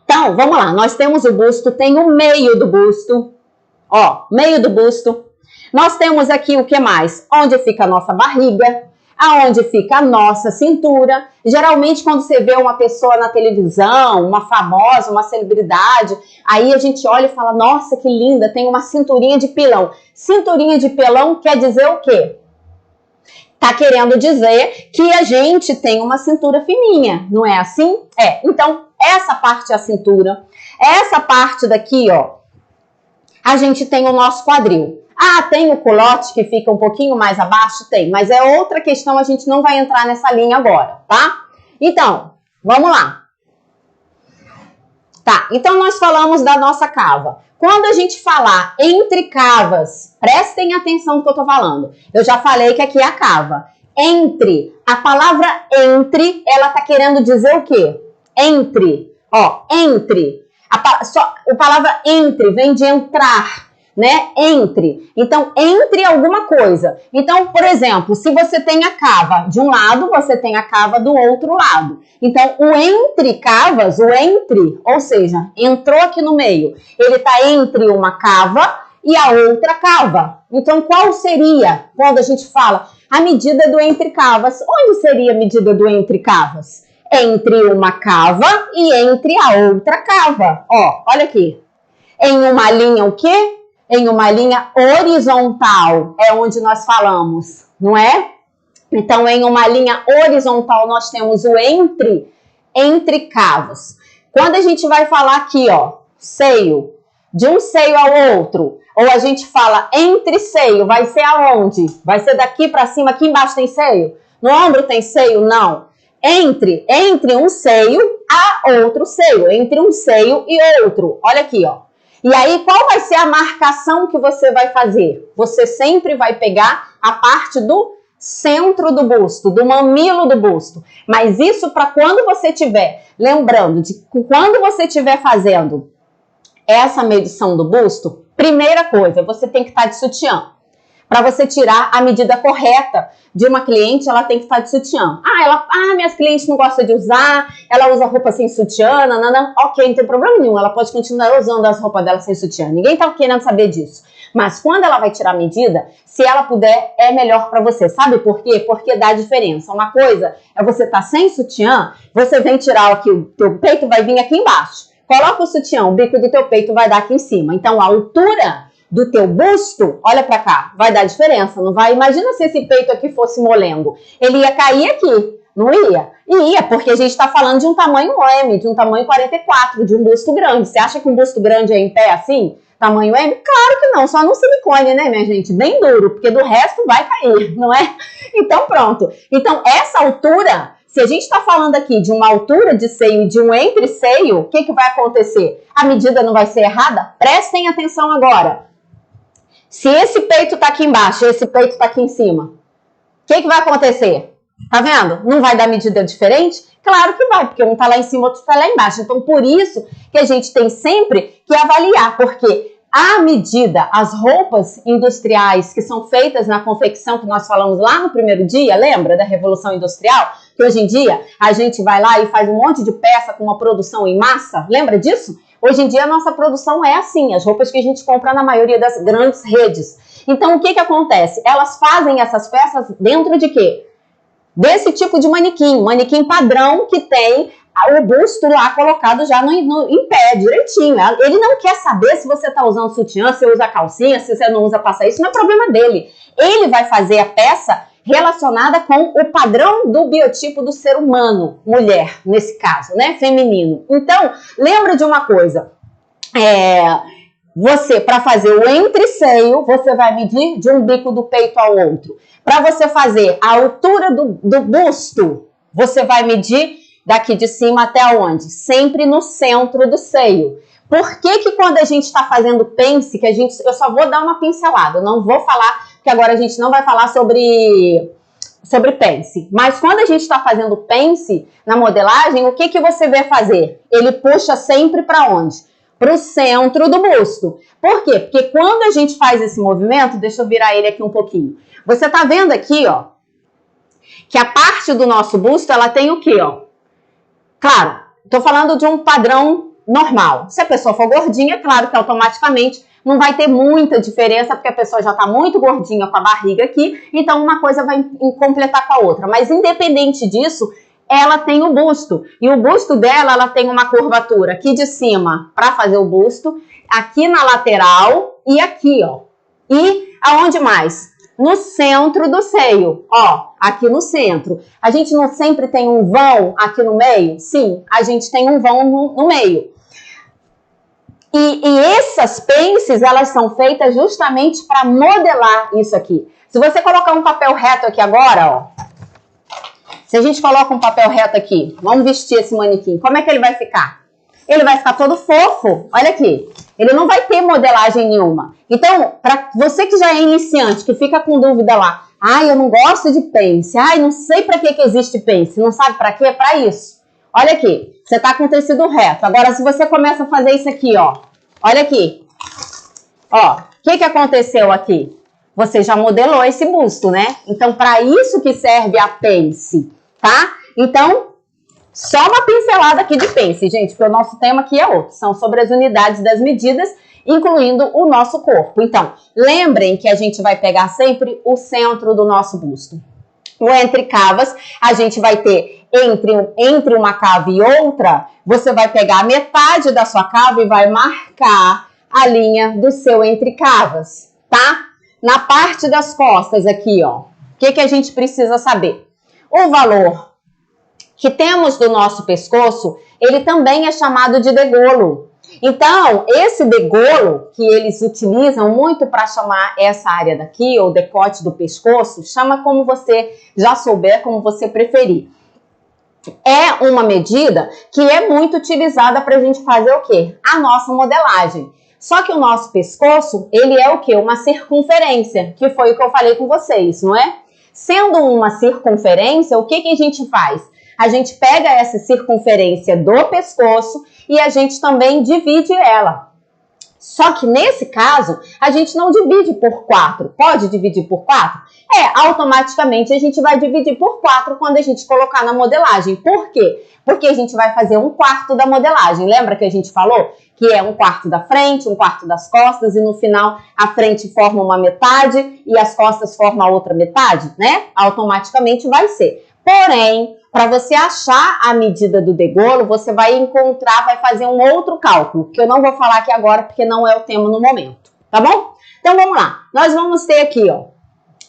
Então, vamos lá, nós temos o busto, tem o meio do busto, ó, meio do busto. Nós temos aqui o que mais? Onde fica a nossa barriga, aonde fica a nossa cintura. Geralmente, quando você vê uma pessoa na televisão, uma famosa, uma celebridade, aí a gente olha e fala, nossa, que linda, tem uma cinturinha de pilão. Cinturinha de pilão quer dizer o quê? Tá querendo dizer que a gente tem uma cintura fininha, não é assim? É, então, essa parte é a cintura. Essa parte daqui, ó, a gente tem o nosso quadril. Ah, tem o culote que fica um pouquinho mais abaixo? Tem, mas é outra questão, a gente não vai entrar nessa linha agora, tá? Então, vamos lá. Tá, então nós falamos da nossa cava. Quando a gente falar entre cavas, prestem atenção no que eu tô falando. Eu já falei que aqui é a cava. Entre, a palavra entre, ela tá querendo dizer o quê? Entre, ó, entre. A palavra entre vem de entrar, né? Entre. Então, entre alguma coisa. Então, por exemplo, se você tem a cava de um lado, você tem a cava do outro lado. Então, o entre cavas, o entre, ou seja, entrou aqui no meio. Ele está entre uma cava e a outra cava. Então, qual seria, quando a gente fala a medida do entre cavas? Onde seria a medida do entre cavas? Entre uma cava e entre a outra cava. Ó, olha aqui. Em uma linha o quê? Em uma linha horizontal é onde nós falamos não é? Então, em uma linha horizontal, nós temos o entre cavos. Quando a gente vai falar aqui, ó, seio, de um seio ao outro, ou a gente fala entre seio, vai ser aonde? Vai ser daqui para cima, aqui embaixo tem seio? No ombro tem seio? Não. Entre um seio a outro seio, entre um seio e outro. Olha aqui, ó. E aí, qual vai ser a marcação que você vai fazer? Você sempre vai pegar a parte do centro do busto, do mamilo do busto. Mas isso para quando você estiver, lembrando de quando você estiver fazendo essa medição do busto, primeira coisa, você tem que estar de sutiã. Para você tirar a medida correta de uma cliente, ela tem que estar de sutiã. Minhas clientes não gostam de usar, ela usa roupa sem sutiã, nanana. Ok, não tem problema nenhum, ela pode continuar usando as roupas dela sem sutiã. Ninguém tá querendo saber disso. Mas quando ela vai tirar a medida, se ela puder, é melhor para você. Sabe por quê? Porque dá diferença. Uma coisa é você tá sem sutiã, você vem tirar aqui, o teu peito vai vir aqui embaixo. Coloca o sutiã, o bico do teu peito vai dar aqui em cima. Então, a altura do teu busto, olha pra cá, vai dar diferença, não vai? Imagina se esse peito aqui fosse molengo. Ele ia cair aqui, não ia? Ia, porque a gente tá falando de um tamanho M, de um tamanho 44, de um busto grande. Você acha que um busto grande é em pé assim? Tamanho M? Claro que não, só no silicone, né, minha gente? Bem duro, porque do resto vai cair, não é? Então, pronto. Então, essa altura... Se a gente está falando aqui de uma altura de seio e de um entre-seio, o que vai acontecer? A medida não vai ser errada? Prestem atenção agora. Se esse peito está aqui embaixo e esse peito está aqui em cima, o que vai acontecer? Tá vendo? Não vai dar medida diferente? Claro que vai, porque um está lá em cima, outro está lá embaixo. Então, por isso que a gente tem sempre que avaliar, porque a medida, as roupas industriais que são feitas na confecção que nós falamos lá no primeiro dia, lembra da Revolução Industrial? Que hoje em dia a gente vai lá e faz um monte de peça com uma produção em massa, lembra disso? Hoje em dia a nossa produção é assim, as roupas que a gente compra na maioria das grandes redes. Então o que acontece? Elas fazem essas peças dentro de quê? Desse tipo de manequim padrão que tem o busto lá colocado já em pé, direitinho. Ele não quer saber se você está usando sutiã, se usa calcinha, se você não usa passa isso, não é problema dele. Ele vai fazer a peça relacionada com o padrão do biotipo do ser humano, mulher, nesse caso, né, feminino. Então, lembra de uma coisa, você, para fazer o entre-seio, você vai medir de um bico do peito ao outro. Para você fazer a altura do busto, você vai medir daqui de cima até onde? Sempre no centro do seio. Por que quando a gente está fazendo pence, eu só vou dar uma pincelada, eu não vou falar, porque agora a gente não vai falar sobre pence. Mas quando a gente está fazendo pence na modelagem, o que você vê fazer? Ele puxa sempre para onde? Para o centro do busto. Por quê? Porque quando a gente faz esse movimento, deixa eu virar ele aqui um pouquinho. Você tá vendo aqui, ó, que a parte do nosso busto, ela tem o quê, ó? Claro, tô falando de um padrão normal. Se a pessoa for gordinha, claro que automaticamente não vai ter muita diferença, porque a pessoa já tá muito gordinha com a barriga aqui, então uma coisa vai completar com a outra. Mas independente disso, ela tem o busto. E o busto dela, ela tem uma curvatura aqui de cima para fazer o busto, aqui na lateral e aqui, ó. E aonde mais? No centro do seio, ó, aqui no centro. A gente não sempre tem um vão aqui no meio? Sim, a gente tem um vão no meio. E essas pences, elas são feitas justamente para modelar isso aqui. Se você colocar um papel reto aqui agora, ó, se a gente coloca um papel reto aqui, vamos vestir esse manequim, como é que ele vai ficar? Ele vai ficar todo fofo, olha aqui. Ele não vai ter modelagem nenhuma. Então, para você que já é iniciante, que fica com dúvida lá, eu não gosto de pence, não sei para que existe pence, não sabe para quê? É para isso. Olha aqui, você tá com o tecido reto. Agora, se você começa a fazer isso aqui, ó, olha aqui. Ó, o que aconteceu aqui? Você já modelou esse busto, né? Então, para isso que serve a pence, tá? Então, só uma pincelada aqui de pence, gente, porque o nosso tema aqui é outro. São sobre as unidades das medidas, incluindo o nosso corpo. Então, lembrem que a gente vai pegar sempre o centro do nosso busto. O entre cavas, a gente vai ter entre uma cava e outra, você vai pegar a metade da sua cava e vai marcar a linha do seu entre cavas, tá? Na parte das costas aqui, ó. O que a gente precisa saber? O valor que temos do nosso pescoço, ele também é chamado de degolo. Então, esse degolo, que eles utilizam muito para chamar essa área daqui, ou decote do pescoço, chama como você já souber, como você preferir. É uma medida que é muito utilizada para a gente fazer o quê? A nossa modelagem. Só que o nosso pescoço, ele é o quê? Uma circunferência, que foi o que eu falei com vocês, não é? Sendo uma circunferência, o que a gente faz? A gente pega essa circunferência do pescoço e a gente também divide ela. Só que nesse caso, a gente não divide por 4. Pode dividir por 4? Automaticamente a gente vai dividir por 4 quando a gente colocar na modelagem. Por quê? Porque a gente vai fazer 1/4 da modelagem. Lembra que a gente falou? Que é 1/4 da frente, 1/4 das costas e no final a frente forma uma metade e as costas formam a outra metade, né? Automaticamente vai ser. Porém, para você achar a medida do degolo, você vai encontrar, vai fazer um outro cálculo, que eu não vou falar aqui agora porque não é o tema no momento, tá bom? Então vamos lá, nós vamos ter aqui, ó,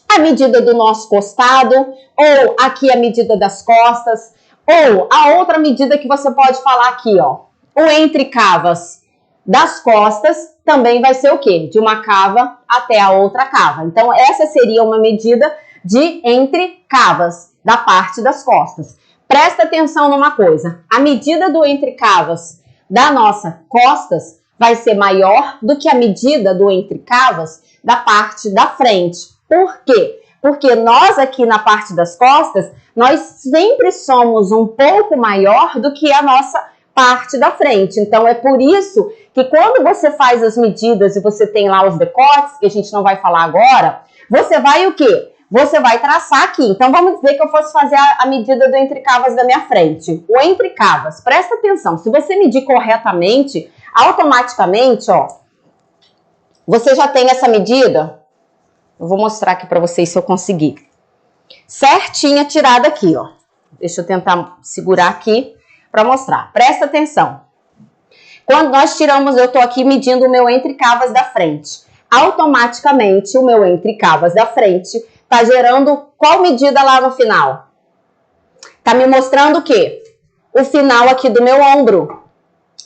a medida do nosso costado, ou aqui a medida das costas, ou a outra medida que você pode falar aqui, ó, o entrecavas das costas também vai ser o quê? De uma cava até a outra cava. Então essa seria uma medida de entrecavas da parte das costas. Presta atenção numa coisa, a medida do entrecavas da nossa costas vai ser maior do que a medida do entrecavas da parte da frente. Por quê? Porque nós aqui na parte das costas, nós sempre somos um pouco maior do que a nossa parte da frente. Então é por isso que quando você faz as medidas e você tem lá os decotes, que a gente não vai falar agora, você vai o quê? Você vai traçar aqui. Então, vamos dizer que eu fosse fazer a medida do entrecavas da minha frente. O entrecavas, presta atenção, se você medir corretamente, automaticamente, ó, você já tem essa medida. Eu vou mostrar aqui para vocês se eu conseguir. Certinha tirada aqui, ó. Deixa eu tentar segurar aqui para mostrar. Presta atenção. Quando nós tiramos, eu tô aqui medindo o meu entrecavas da frente. Automaticamente, o meu entrecavas da frente tá gerando qual medida lá no final? Tá me mostrando o quê? O final aqui do meu ombro.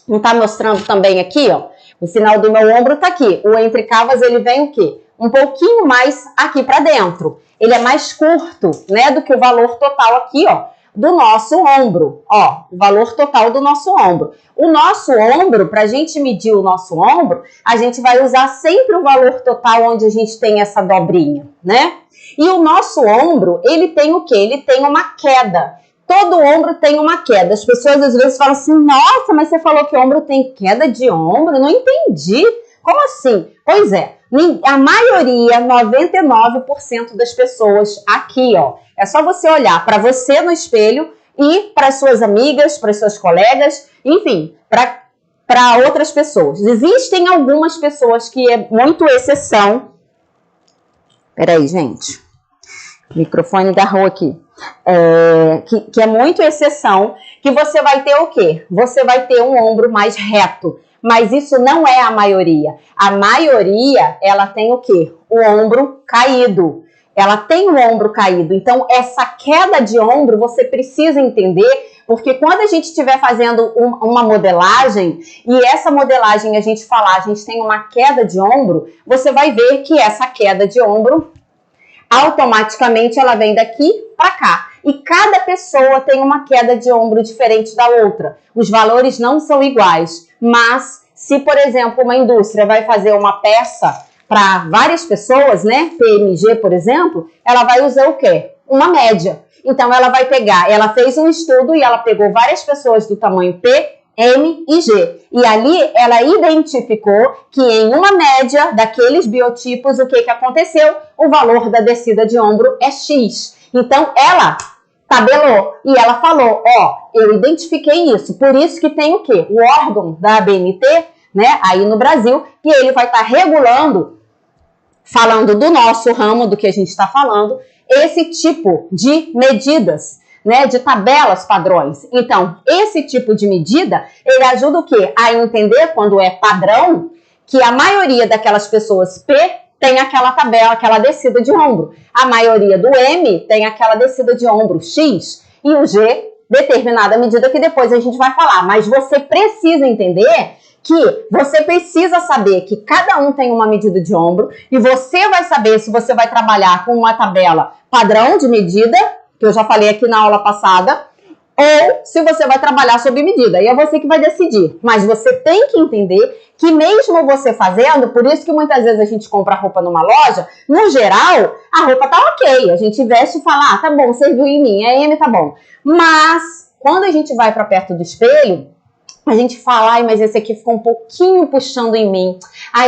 Não tá mostrando também aqui, ó? O final do meu ombro tá aqui. O entrecavas, ele vem o quê? Um pouquinho mais aqui pra dentro. Ele é mais curto, né? Do que o valor total aqui, ó. Do nosso ombro, ó. O valor total do nosso ombro. O nosso ombro, pra gente medir o nosso ombro, a gente vai usar sempre o valor total onde a gente tem essa dobrinha, né? E o nosso ombro, ele tem o quê? Ele tem uma queda. Todo ombro tem uma queda. As pessoas às vezes falam assim, nossa, mas você falou que o ombro tem queda de ombro? Não entendi. Como assim? Pois é, a maioria, 99% das pessoas aqui, ó, é só você olhar para você no espelho e para suas amigas, para suas colegas, enfim, para outras pessoas. Existem algumas pessoas que é muito exceção. Peraí, gente. O microfone agarrou aqui. Que é muito exceção, que você vai ter o quê? Você vai ter um ombro mais reto. Mas isso não é a maioria. A maioria, ela tem o quê? O ombro caído. Ela tem o ombro caído. Então, essa queda de ombro, você precisa entender, porque quando a gente estiver fazendo uma modelagem, e essa modelagem a gente falar, a gente tem uma queda de ombro, você vai ver que essa queda de ombro, automaticamente, ela vem daqui para cá. E cada pessoa tem uma queda de ombro diferente da outra. Os valores não são iguais. Mas, se, por exemplo, uma indústria vai fazer uma peça para várias pessoas, né? PMG, por exemplo, ela vai usar o quê? Uma média. Então, ela vai pegar, ela fez um estudo e ela pegou várias pessoas do tamanho P, M e G. E ali, ela identificou que em uma média daqueles biotipos, o que aconteceu? O valor da descida de ombro é X. Então, ela tabelou e ela falou, ó, eu identifiquei isso, por isso que tem o quê? O órgão da ABNT, né, aí no Brasil, que ele vai estar regulando, falando do nosso ramo, do que a gente está falando, esse tipo de medidas, né, de tabelas padrões. Então, esse tipo de medida, ele ajuda o quê? A entender quando é padrão, que a maioria daquelas pessoas P, tem aquela tabela, aquela descida de ombro. A maioria do M tem aquela descida de ombro X e o G, determinada medida que depois a gente vai falar. Mas você precisa entender que você precisa saber que cada um tem uma medida de ombro e você vai saber se você vai trabalhar com uma tabela padrão de medida, que eu já falei aqui na aula passada, ou se você vai trabalhar sob medida. E é você que vai decidir. Mas você tem que entender que mesmo você fazendo, por isso que muitas vezes a gente compra roupa numa loja, no geral, a roupa tá ok. A gente veste e fala, tá bom, serviu em mim, é M, tá bom. Mas, quando a gente vai para perto do espelho, a gente fala, mas esse aqui ficou um pouquinho puxando em mim.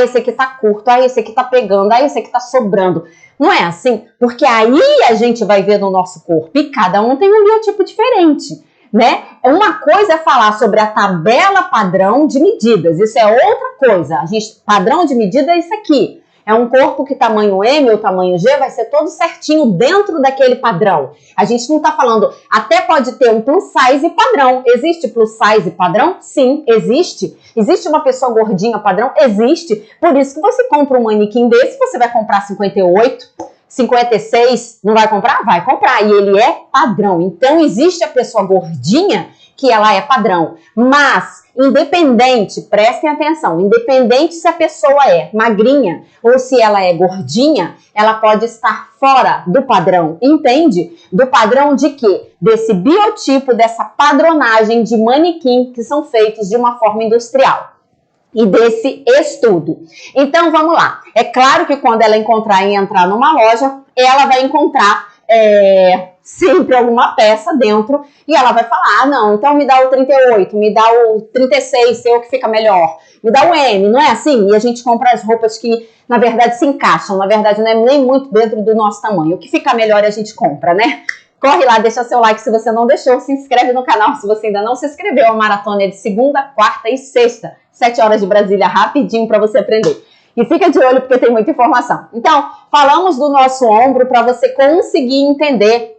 Esse aqui tá curto, esse aqui tá pegando, esse aqui tá sobrando. Não é assim? Porque aí a gente vai ver no nosso corpo e cada um tem um biotipo diferente, né? Uma coisa é falar sobre a tabela padrão de medidas, isso é outra coisa. Padrão de medida é isso aqui. É um corpo que tamanho M ou tamanho G vai ser todo certinho dentro daquele padrão. A gente não tá falando, até pode ter um plus size padrão. Existe plus size padrão? Sim, existe. Existe uma pessoa gordinha padrão? Existe. Por isso que você compra um manequim desse, você vai comprar 58, 56, não vai comprar? Vai comprar. E ele é padrão. Então, existe a pessoa gordinha que ela é padrão. Mas, independente, prestem atenção, independente se a pessoa é magrinha ou se ela é gordinha, ela pode estar fora do padrão, entende? Do padrão de quê? Desse biotipo, dessa padronagem de manequim que são feitos de uma forma industrial. E desse estudo. Então, vamos lá. É claro que quando ela encontrar e entrar numa loja, ela vai encontrar sempre alguma peça dentro e ela vai falar, não, então me dá o 38, me dá o 36, seu que fica melhor, me dá o M, não é assim? E a gente compra as roupas que, na verdade, se encaixam, na verdade, não é nem muito dentro do nosso tamanho. O que fica melhor a gente compra, né? Corre lá, deixa seu like se você não deixou, se inscreve no canal se você ainda não se inscreveu. A maratona é de segunda, quarta e sexta, 7 horas de Brasília, rapidinho para você aprender. E fica de olho porque tem muita informação. Então, falamos do nosso ombro para você conseguir entender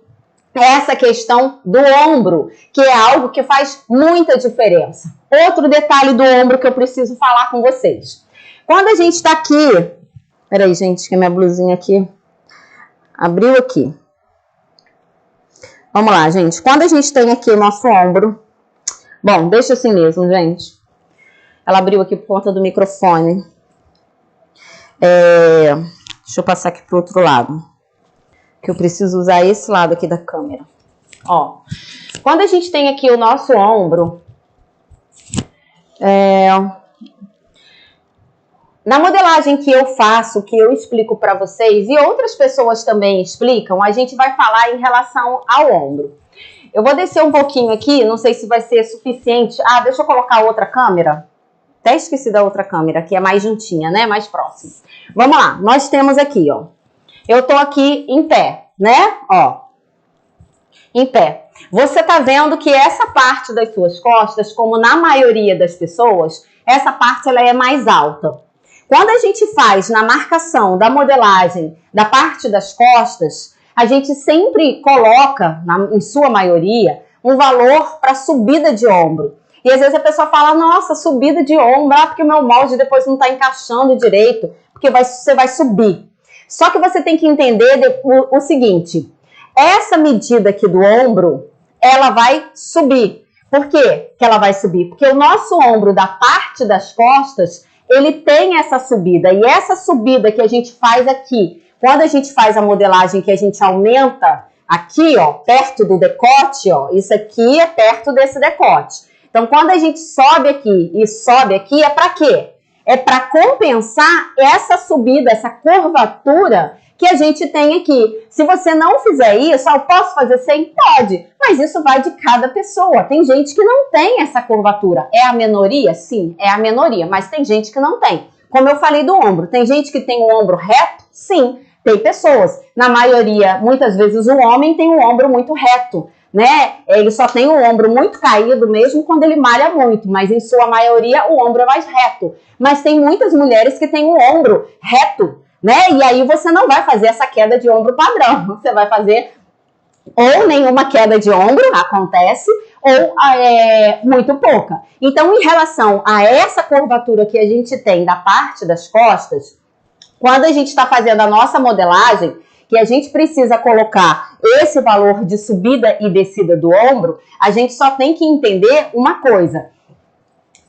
essa questão do ombro, que é algo que faz muita diferença. Outro detalhe do ombro que eu preciso falar com vocês. Quando a gente está aqui... Peraí, gente, que a minha blusinha aqui abriu aqui. Vamos lá, gente. Quando a gente tem aqui o nosso ombro... Bom, deixa assim mesmo, gente. Ela abriu aqui por conta do microfone. Deixa eu passar aqui pro outro lado. Que eu preciso usar esse lado aqui da câmera. Ó, quando a gente tem aqui o nosso ombro, na modelagem que eu faço, que eu explico para vocês, e outras pessoas também explicam, a gente vai falar em relação ao ombro. Eu vou descer um pouquinho aqui, não sei se vai ser suficiente. Deixa eu colocar outra câmera. Até esqueci da outra câmera, que é mais juntinha, né? Mais próxima. Vamos lá, nós temos aqui, ó. Eu tô aqui em pé, né? Ó, em pé. Você tá vendo que essa parte das suas costas, como na maioria das pessoas, essa parte ela é mais alta. Quando a gente faz na marcação da modelagem da parte das costas, a gente sempre coloca, em sua maioria, um valor para subida de ombro. E às vezes a pessoa fala, nossa, subida de ombro, porque o meu molde depois não tá encaixando direito, porque você vai subir. Só que você tem que entender o seguinte, essa medida aqui do ombro, ela vai subir. Por quê que ela vai subir? Porque o nosso ombro da parte das costas, ele tem essa subida. E essa subida que a gente faz aqui, quando a gente faz a modelagem que a gente aumenta aqui, ó, perto do decote, ó, isso aqui é perto desse decote. Então, quando a gente sobe aqui e sobe aqui, é para quê? É para compensar essa subida, essa curvatura que a gente tem aqui. Se você não fizer isso, eu posso fazer sem? Pode, mas isso vai de cada pessoa. Tem gente que não tem essa curvatura. É a minoria? Sim, é a minoria, mas tem gente que não tem. Como eu falei do ombro, tem gente que tem o ombro reto? Sim, tem pessoas. Na maioria, muitas vezes o homem tem o ombro muito reto, né? Ele só tem o ombro muito caído mesmo quando ele malha muito, mas em sua maioria o ombro é mais reto. Mas tem muitas mulheres que têm o ombro reto, né? E aí você não vai fazer essa queda de ombro padrão, você vai fazer ou nenhuma queda de ombro, acontece, ou muito pouca. Então, em relação a essa curvatura que a gente tem da parte das costas, Quando a gente está fazendo a nossa modelagem, que a gente precisa colocar esse valor de subida e descida do ombro, a gente só tem que entender uma coisa,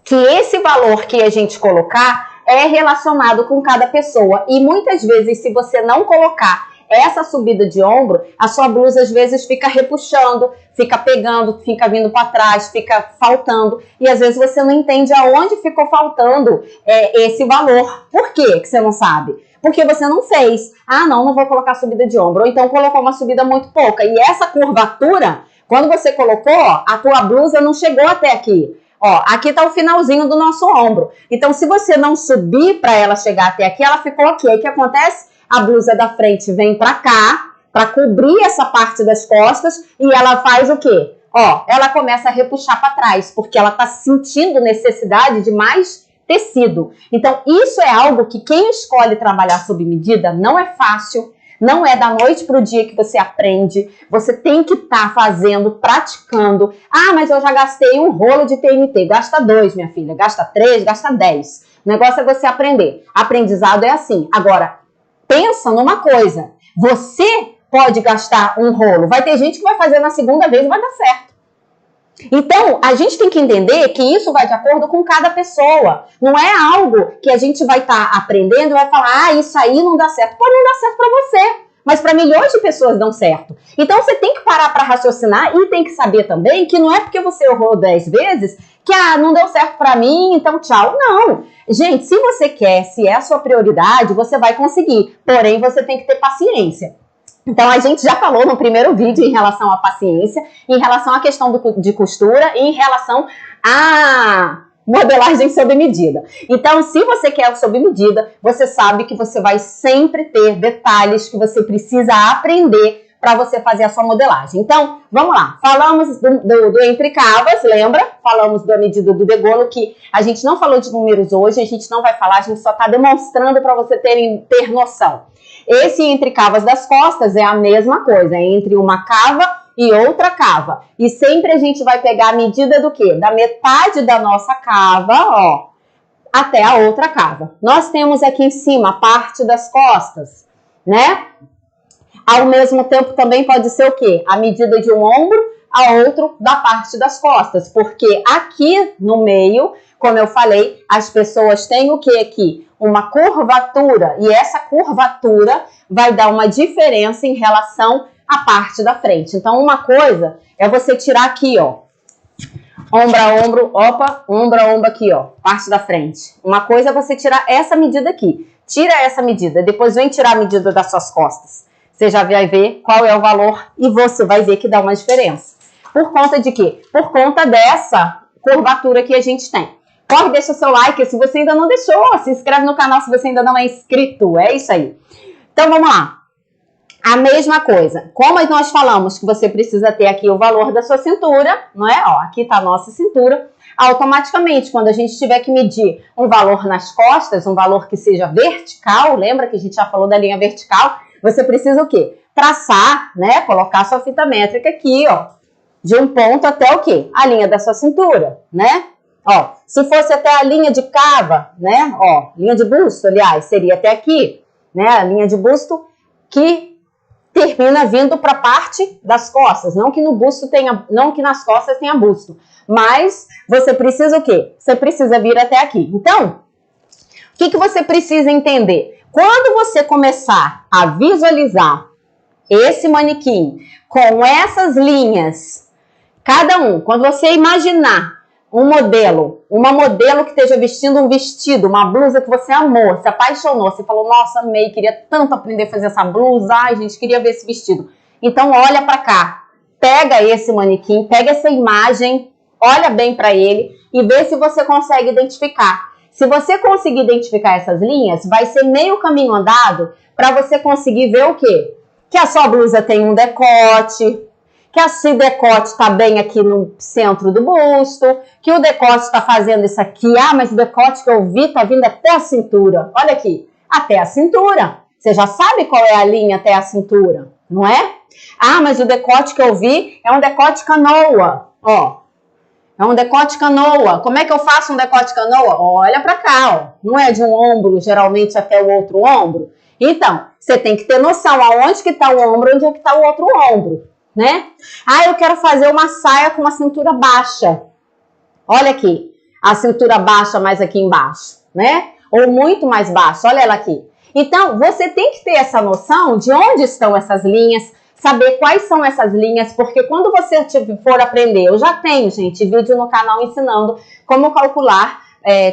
que esse valor que a gente colocar é relacionado com cada pessoa. E muitas vezes, se você não colocar essa subida de ombro, a sua blusa às vezes fica repuxando, fica pegando, fica vindo para trás, fica faltando. E às vezes você não entende aonde ficou faltando esse valor. Por quê que você não sabe? Porque você não fez. Ah, não vou colocar subida de ombro. Ou então colocou uma subida muito pouca. E essa curvatura, quando você colocou, a tua blusa não chegou até aqui. Ó, aqui tá o finalzinho do nosso ombro. Então, se você não subir para ela chegar até aqui, ela ficou aqui. Aí o que acontece? A blusa da frente vem para cá, para cobrir essa parte das costas, e ela faz o quê? Ó, ela começa a repuxar para trás, porque ela tá sentindo necessidade de mais tecido. Então, isso é algo que quem escolhe trabalhar sob medida não é fácil, não é da noite para o dia que você aprende. Você tem que estar fazendo, praticando. Ah, mas eu já gastei um rolo de TNT. Gasta 2, minha filha. Gasta 3, gasta 10. O negócio é você aprender. Aprendizado é assim. Agora, pensa numa coisa. Você pode gastar um rolo. Vai ter gente que vai fazer na segunda vez e vai dar certo. Então, a gente tem que entender que isso vai de acordo com cada pessoa. Não é algo que a gente vai estar aprendendo e vai falar, ah, isso aí não dá certo. Pode não dar certo para você, mas para milhões de pessoas dão certo. Então, você tem que parar para raciocinar e tem que saber também que não é porque você errou 10 vezes que, não deu certo para mim, então tchau. Não. Gente, se você quer, se é a sua prioridade, você vai conseguir. Porém, você tem que ter paciência. Então, a gente já falou no primeiro vídeo em relação à paciência, em relação à questão de costura e em relação à modelagem sob medida. Então, se você quer o sob medida, você sabe que você vai sempre ter detalhes que você precisa aprender para você fazer a sua modelagem. Então, vamos lá. Falamos do entre cavas, lembra? Falamos da medida do degolo, que a gente não falou de números hoje, a gente não vai falar, a gente só está demonstrando para você ter noção. Esse entre cavas das costas é a mesma coisa, é entre uma cava e outra cava. E sempre a gente vai pegar a medida do quê? Da metade da nossa cava, ó, até a outra cava. Nós temos aqui em cima a parte das costas, né? Ao mesmo tempo também pode ser o quê? A medida de um ombro a outro da parte das costas, porque aqui no meio, como eu falei, as pessoas têm o que aqui? Uma curvatura, e essa curvatura vai dar uma diferença em relação à parte da frente. Então, uma coisa é você tirar aqui, ó, ombro a ombro, ombro a ombro aqui, ó, parte da frente. Uma coisa é você tirar essa medida aqui. Tira essa medida, depois vem tirar a medida das suas costas. Você já vai ver qual é o valor e você vai ver que dá uma diferença. Por conta de quê? Por conta dessa curvatura que a gente tem. Corre, deixa seu like se você ainda não deixou. Se inscreve no canal se você ainda não é inscrito. É isso aí. Então, vamos lá. A mesma coisa. Como nós falamos que você precisa ter aqui o valor da sua cintura, não é? Ó, aqui está a nossa cintura. Automaticamente, quando a gente tiver que medir um valor nas costas, um valor que seja vertical, lembra que a gente já falou da linha vertical? Você precisa o quê? Traçar, né? Colocar sua fita métrica aqui, ó. De um ponto até o quê? A linha da sua cintura, né? Ó, se fosse até a linha de cava, né? Ó, linha de busto, aliás, seria até aqui, né? A linha de busto que termina vindo para a parte das costas, não que no busto tenha, não que nas costas tenha busto, mas você precisa o quê? Você precisa vir até aqui. Então, o que você precisa entender? Quando você começar a visualizar esse manequim com essas linhas, cada um, quando você imaginar uma modelo que esteja vestindo um vestido, uma blusa que você amou, se apaixonou, você falou, nossa, amei, queria tanto aprender a fazer essa blusa, ai, gente, queria ver esse vestido. Então, olha pra cá, pega esse manequim, pega essa imagem, olha bem pra ele e vê se você consegue identificar. Se você conseguir identificar essas linhas, vai ser meio caminho andado para você conseguir ver o quê? Que a sua blusa tem um decote, que esse decote está bem aqui no centro do busto, que o decote está fazendo isso aqui, mas o decote que eu vi está vindo até a cintura. Olha aqui, até a cintura. Você já sabe qual é a linha até a cintura, não é? Mas o decote que eu vi é um decote canoa, ó. É um decote canoa. Como é que eu faço um decote canoa? Olha para cá, ó. Não é de um ombro, geralmente até o outro ombro? Então, você tem que ter noção aonde que está o ombro, onde é que está o outro ombro, né? Ah, eu quero fazer uma saia com uma cintura baixa. Olha aqui, a cintura baixa mais aqui embaixo, né? Ou muito mais baixa, olha ela aqui. Então, você tem que ter essa noção de onde estão essas linhas, saber quais são essas linhas, porque quando você for aprender, eu já tenho, gente, vídeo no canal ensinando como calcular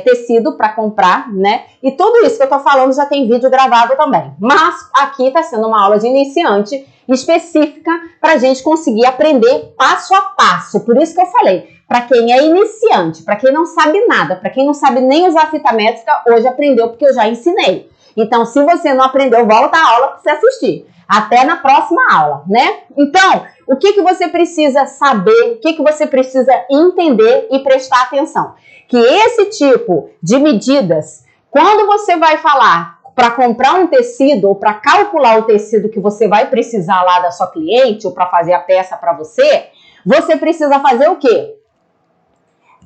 tecido para comprar, né? E tudo isso que eu tô falando já tem vídeo gravado também. Mas aqui tá sendo uma aula de iniciante específica para a gente conseguir aprender passo a passo. Por isso que eu falei, para quem é iniciante, para quem não sabe nada, para quem não sabe nem usar fita métrica, hoje aprendeu porque eu já ensinei. Então, se você não aprendeu, volta a aula para você assistir. Até na próxima aula, né? Então, o que você precisa saber, o que você precisa entender e prestar atenção? Que esse tipo de medidas, quando você vai falar para comprar um tecido ou para calcular o tecido que você vai precisar lá da sua cliente ou para fazer a peça para você, você precisa fazer o quê?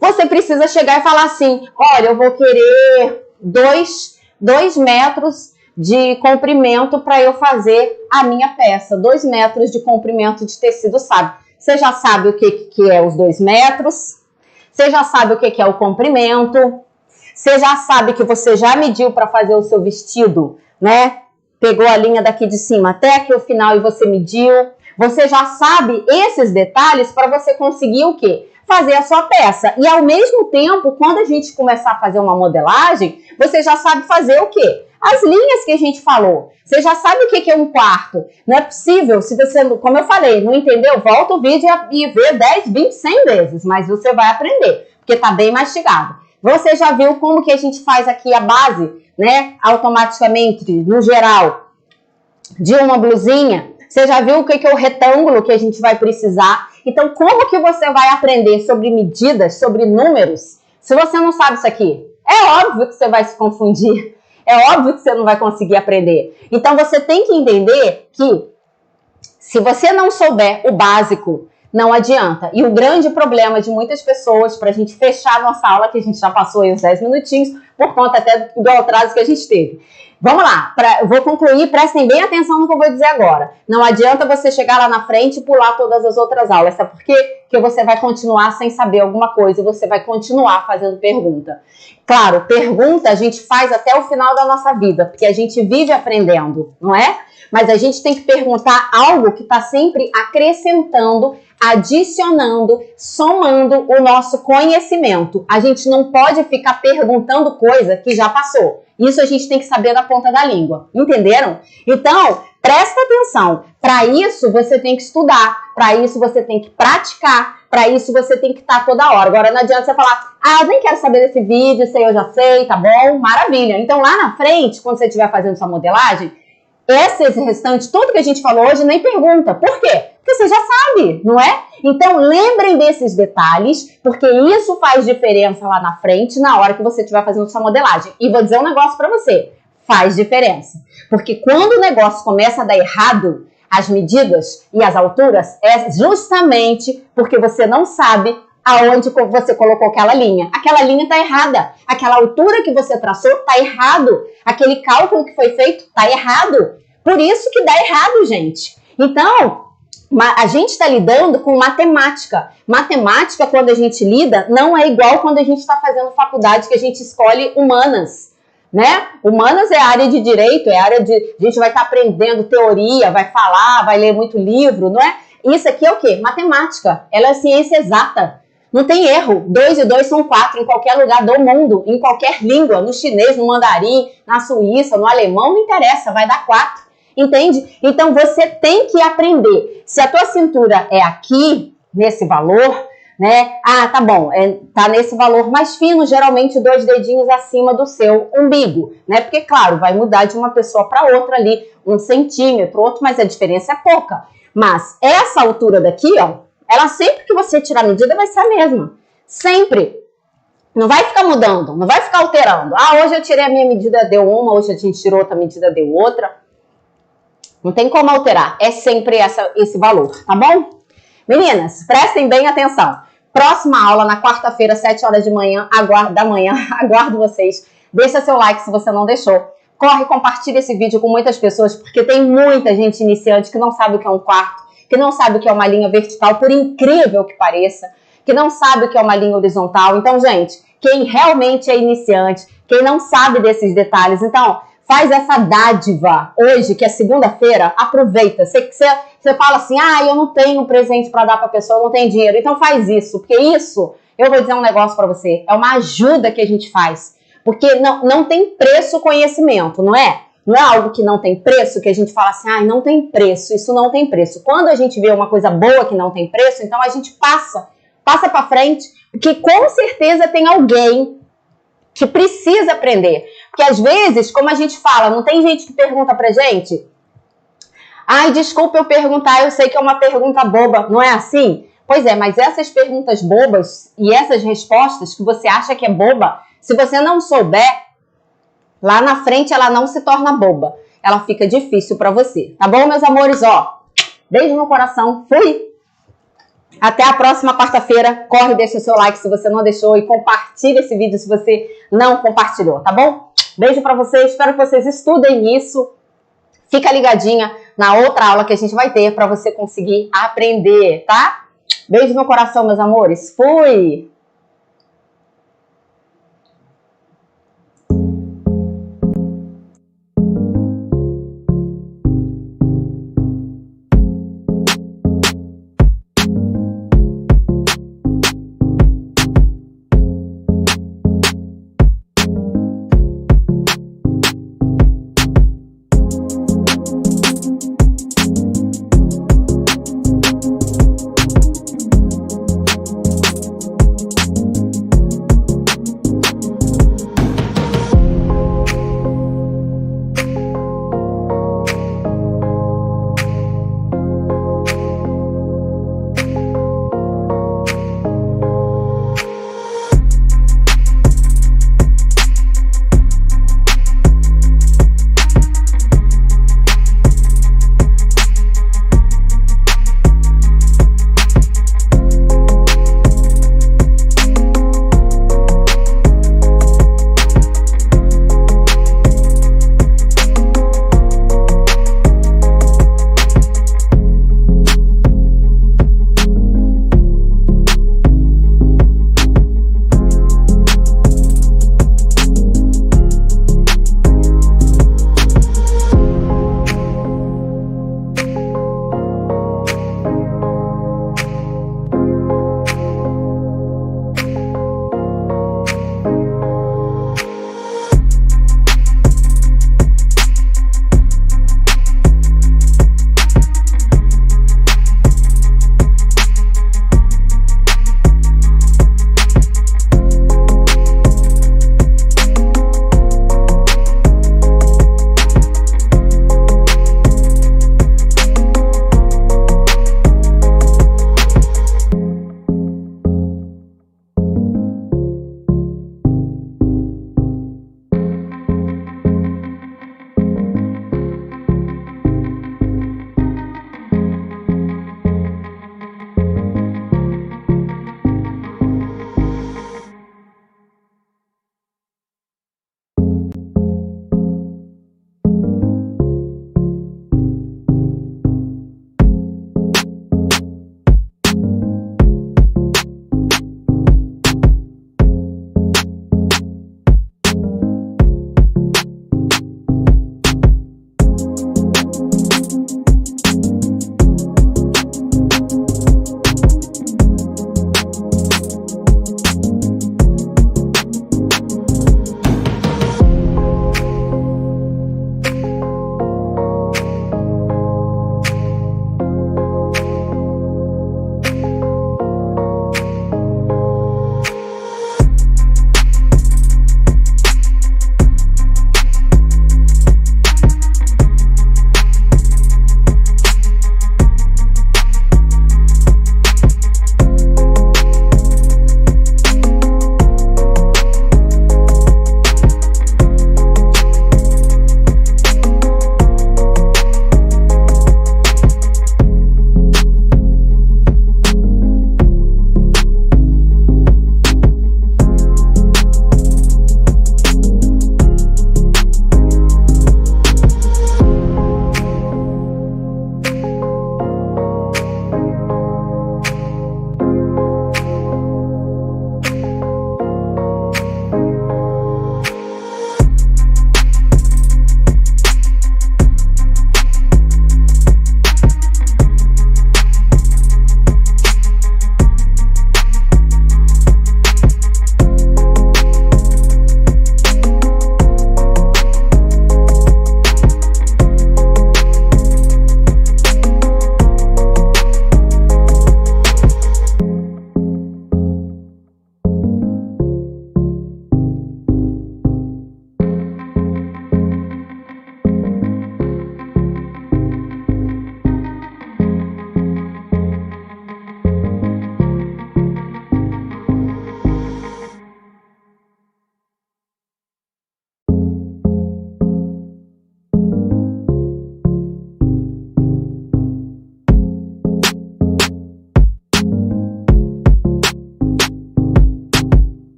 Você precisa chegar e falar assim, olha, eu vou querer 2 metros de comprimento para eu fazer a minha peça. 2 metros de comprimento de tecido, sabe? Você já sabe o que é os 2 metros, você já sabe o que é o comprimento, você já sabe que você já mediu para fazer o seu vestido, né? Pegou a linha daqui de cima até aqui o final e você mediu. Você já sabe esses detalhes para você conseguir o quê? Fazer a sua peça. E ao mesmo tempo, quando a gente começar a fazer uma modelagem, você já sabe fazer o quê? As linhas que a gente falou. Você já sabe o que é um quarto. Não é possível, se você, como eu falei, não entendeu, volta o vídeo e vê 10, 20, 100 vezes, mas você vai aprender, porque tá bem mastigado. Você já viu como que a gente faz aqui a base, né, automaticamente, no geral, de uma blusinha? Você já viu o que é o retângulo que a gente vai precisar? Então, como que você vai aprender sobre medidas, sobre números, se você não sabe isso aqui? É óbvio que você vai se confundir. É óbvio que você não vai conseguir aprender. Então, você tem que entender que se você não souber o básico, não adianta. E o grande problema de muitas pessoas, para a gente fechar a nossa aula, que a gente já passou aí uns 10 minutinhos, por conta até do atraso que a gente teve. Vamos lá, eu vou concluir, prestem bem atenção no que eu vou dizer agora. Não adianta você chegar lá na frente e pular todas as outras aulas, sabe por quê? Porque você vai continuar sem saber alguma coisa e você vai continuar fazendo pergunta. Claro, pergunta a gente faz até o final da nossa vida, porque a gente vive aprendendo, não é? Mas a gente tem que perguntar algo que está sempre acrescentando, adicionando, somando o nosso conhecimento. A gente não pode ficar perguntando coisa que já passou. Isso a gente tem que saber na ponta da língua. Entenderam? Então, presta atenção. Para isso, você tem que estudar. Para isso, você tem que praticar. Para isso, você tem que estar toda hora. Agora, não adianta você falar, eu nem quero saber desse vídeo, isso aí eu já sei, tá bom? Maravilha. Então, lá na frente, quando você estiver fazendo sua modelagem, esse restante, tudo que a gente falou hoje, nem pergunta. Por quê? Porque você já sabe, não é? Então, lembrem desses detalhes, porque isso faz diferença lá na frente, na hora que você estiver fazendo sua modelagem. E vou dizer um negócio pra você, faz diferença. Porque quando o negócio começa a dar errado, as medidas e as alturas, é justamente porque você não sabe aonde você colocou aquela linha. Aquela linha está errada. Aquela altura que você traçou está errado. Aquele cálculo que foi feito está errado. Por isso que dá errado, gente. Então, a gente está lidando com matemática. Matemática, quando a gente lida, não é igual quando a gente está fazendo faculdade, que a gente escolhe humanas, né? Humanas é a área de direito, é a área de... A gente vai estar aprendendo teoria, vai falar, vai ler muito livro, não é? Isso aqui é o quê? Matemática. Ela é ciência exata. Não tem erro. 2 e 2 são 4 em qualquer lugar do mundo, em qualquer língua, no chinês, no mandarim, na Suíça, no alemão, não interessa, vai dar 4. Entende? Então você tem que aprender. Se a tua cintura é aqui, nesse valor, né? Tá bom, tá nesse valor mais fino, geralmente 2 dedinhos acima do seu umbigo, né? Porque, claro, vai mudar de uma pessoa para outra ali, 1 centímetro, outro, mas a diferença é pouca. Mas essa altura daqui, ó, ela sempre que você tirar a medida vai ser a mesma. Sempre. Não vai ficar mudando, não vai ficar alterando. Hoje eu tirei a minha medida, deu uma, hoje a gente tirou outra medida, deu outra. Não tem como alterar, é sempre esse valor, tá bom? Meninas, prestem bem atenção. Próxima aula na quarta-feira, 7 horas da manhã. Aguardo vocês. Deixa seu like se você não deixou. Corre, compartilha esse vídeo com muitas pessoas, porque tem muita gente iniciante que não sabe o que é um quarto, que não sabe o que é uma linha vertical, por incrível que pareça, que não sabe o que é uma linha horizontal. Então, gente, quem realmente é iniciante, quem não sabe desses detalhes, então, faz essa dádiva hoje, que é segunda-feira, aproveita. Você fala assim, eu não tenho presente para dar para a pessoa, eu não tenho dinheiro. Então faz isso, porque isso, eu vou dizer um negócio para você, é uma ajuda que a gente faz. Porque não tem preço o conhecimento, não é? Não é algo que não tem preço, que a gente fala assim, não tem preço, isso não tem preço. Quando a gente vê uma coisa boa que não tem preço, então a gente passa para frente, porque com certeza tem alguém que precisa aprender. Porque às vezes, como a gente fala, não tem gente que pergunta pra gente, desculpa eu perguntar, eu sei que é uma pergunta boba, não é assim? Pois é, mas essas perguntas bobas e essas respostas que você acha que é boba, se você não souber, lá na frente ela não se torna boba. Ela fica difícil pra você. Tá bom, meus amores? Beijo no coração. Fui! Até a próxima quarta-feira. Corre, deixa o seu like se você não deixou e compartilha esse vídeo se você não compartilhou, tá bom? Beijo pra vocês. Espero que vocês estudem isso. Fica ligadinha na outra aula que a gente vai ter pra você conseguir aprender, tá? Beijo no coração, meus amores. Fui!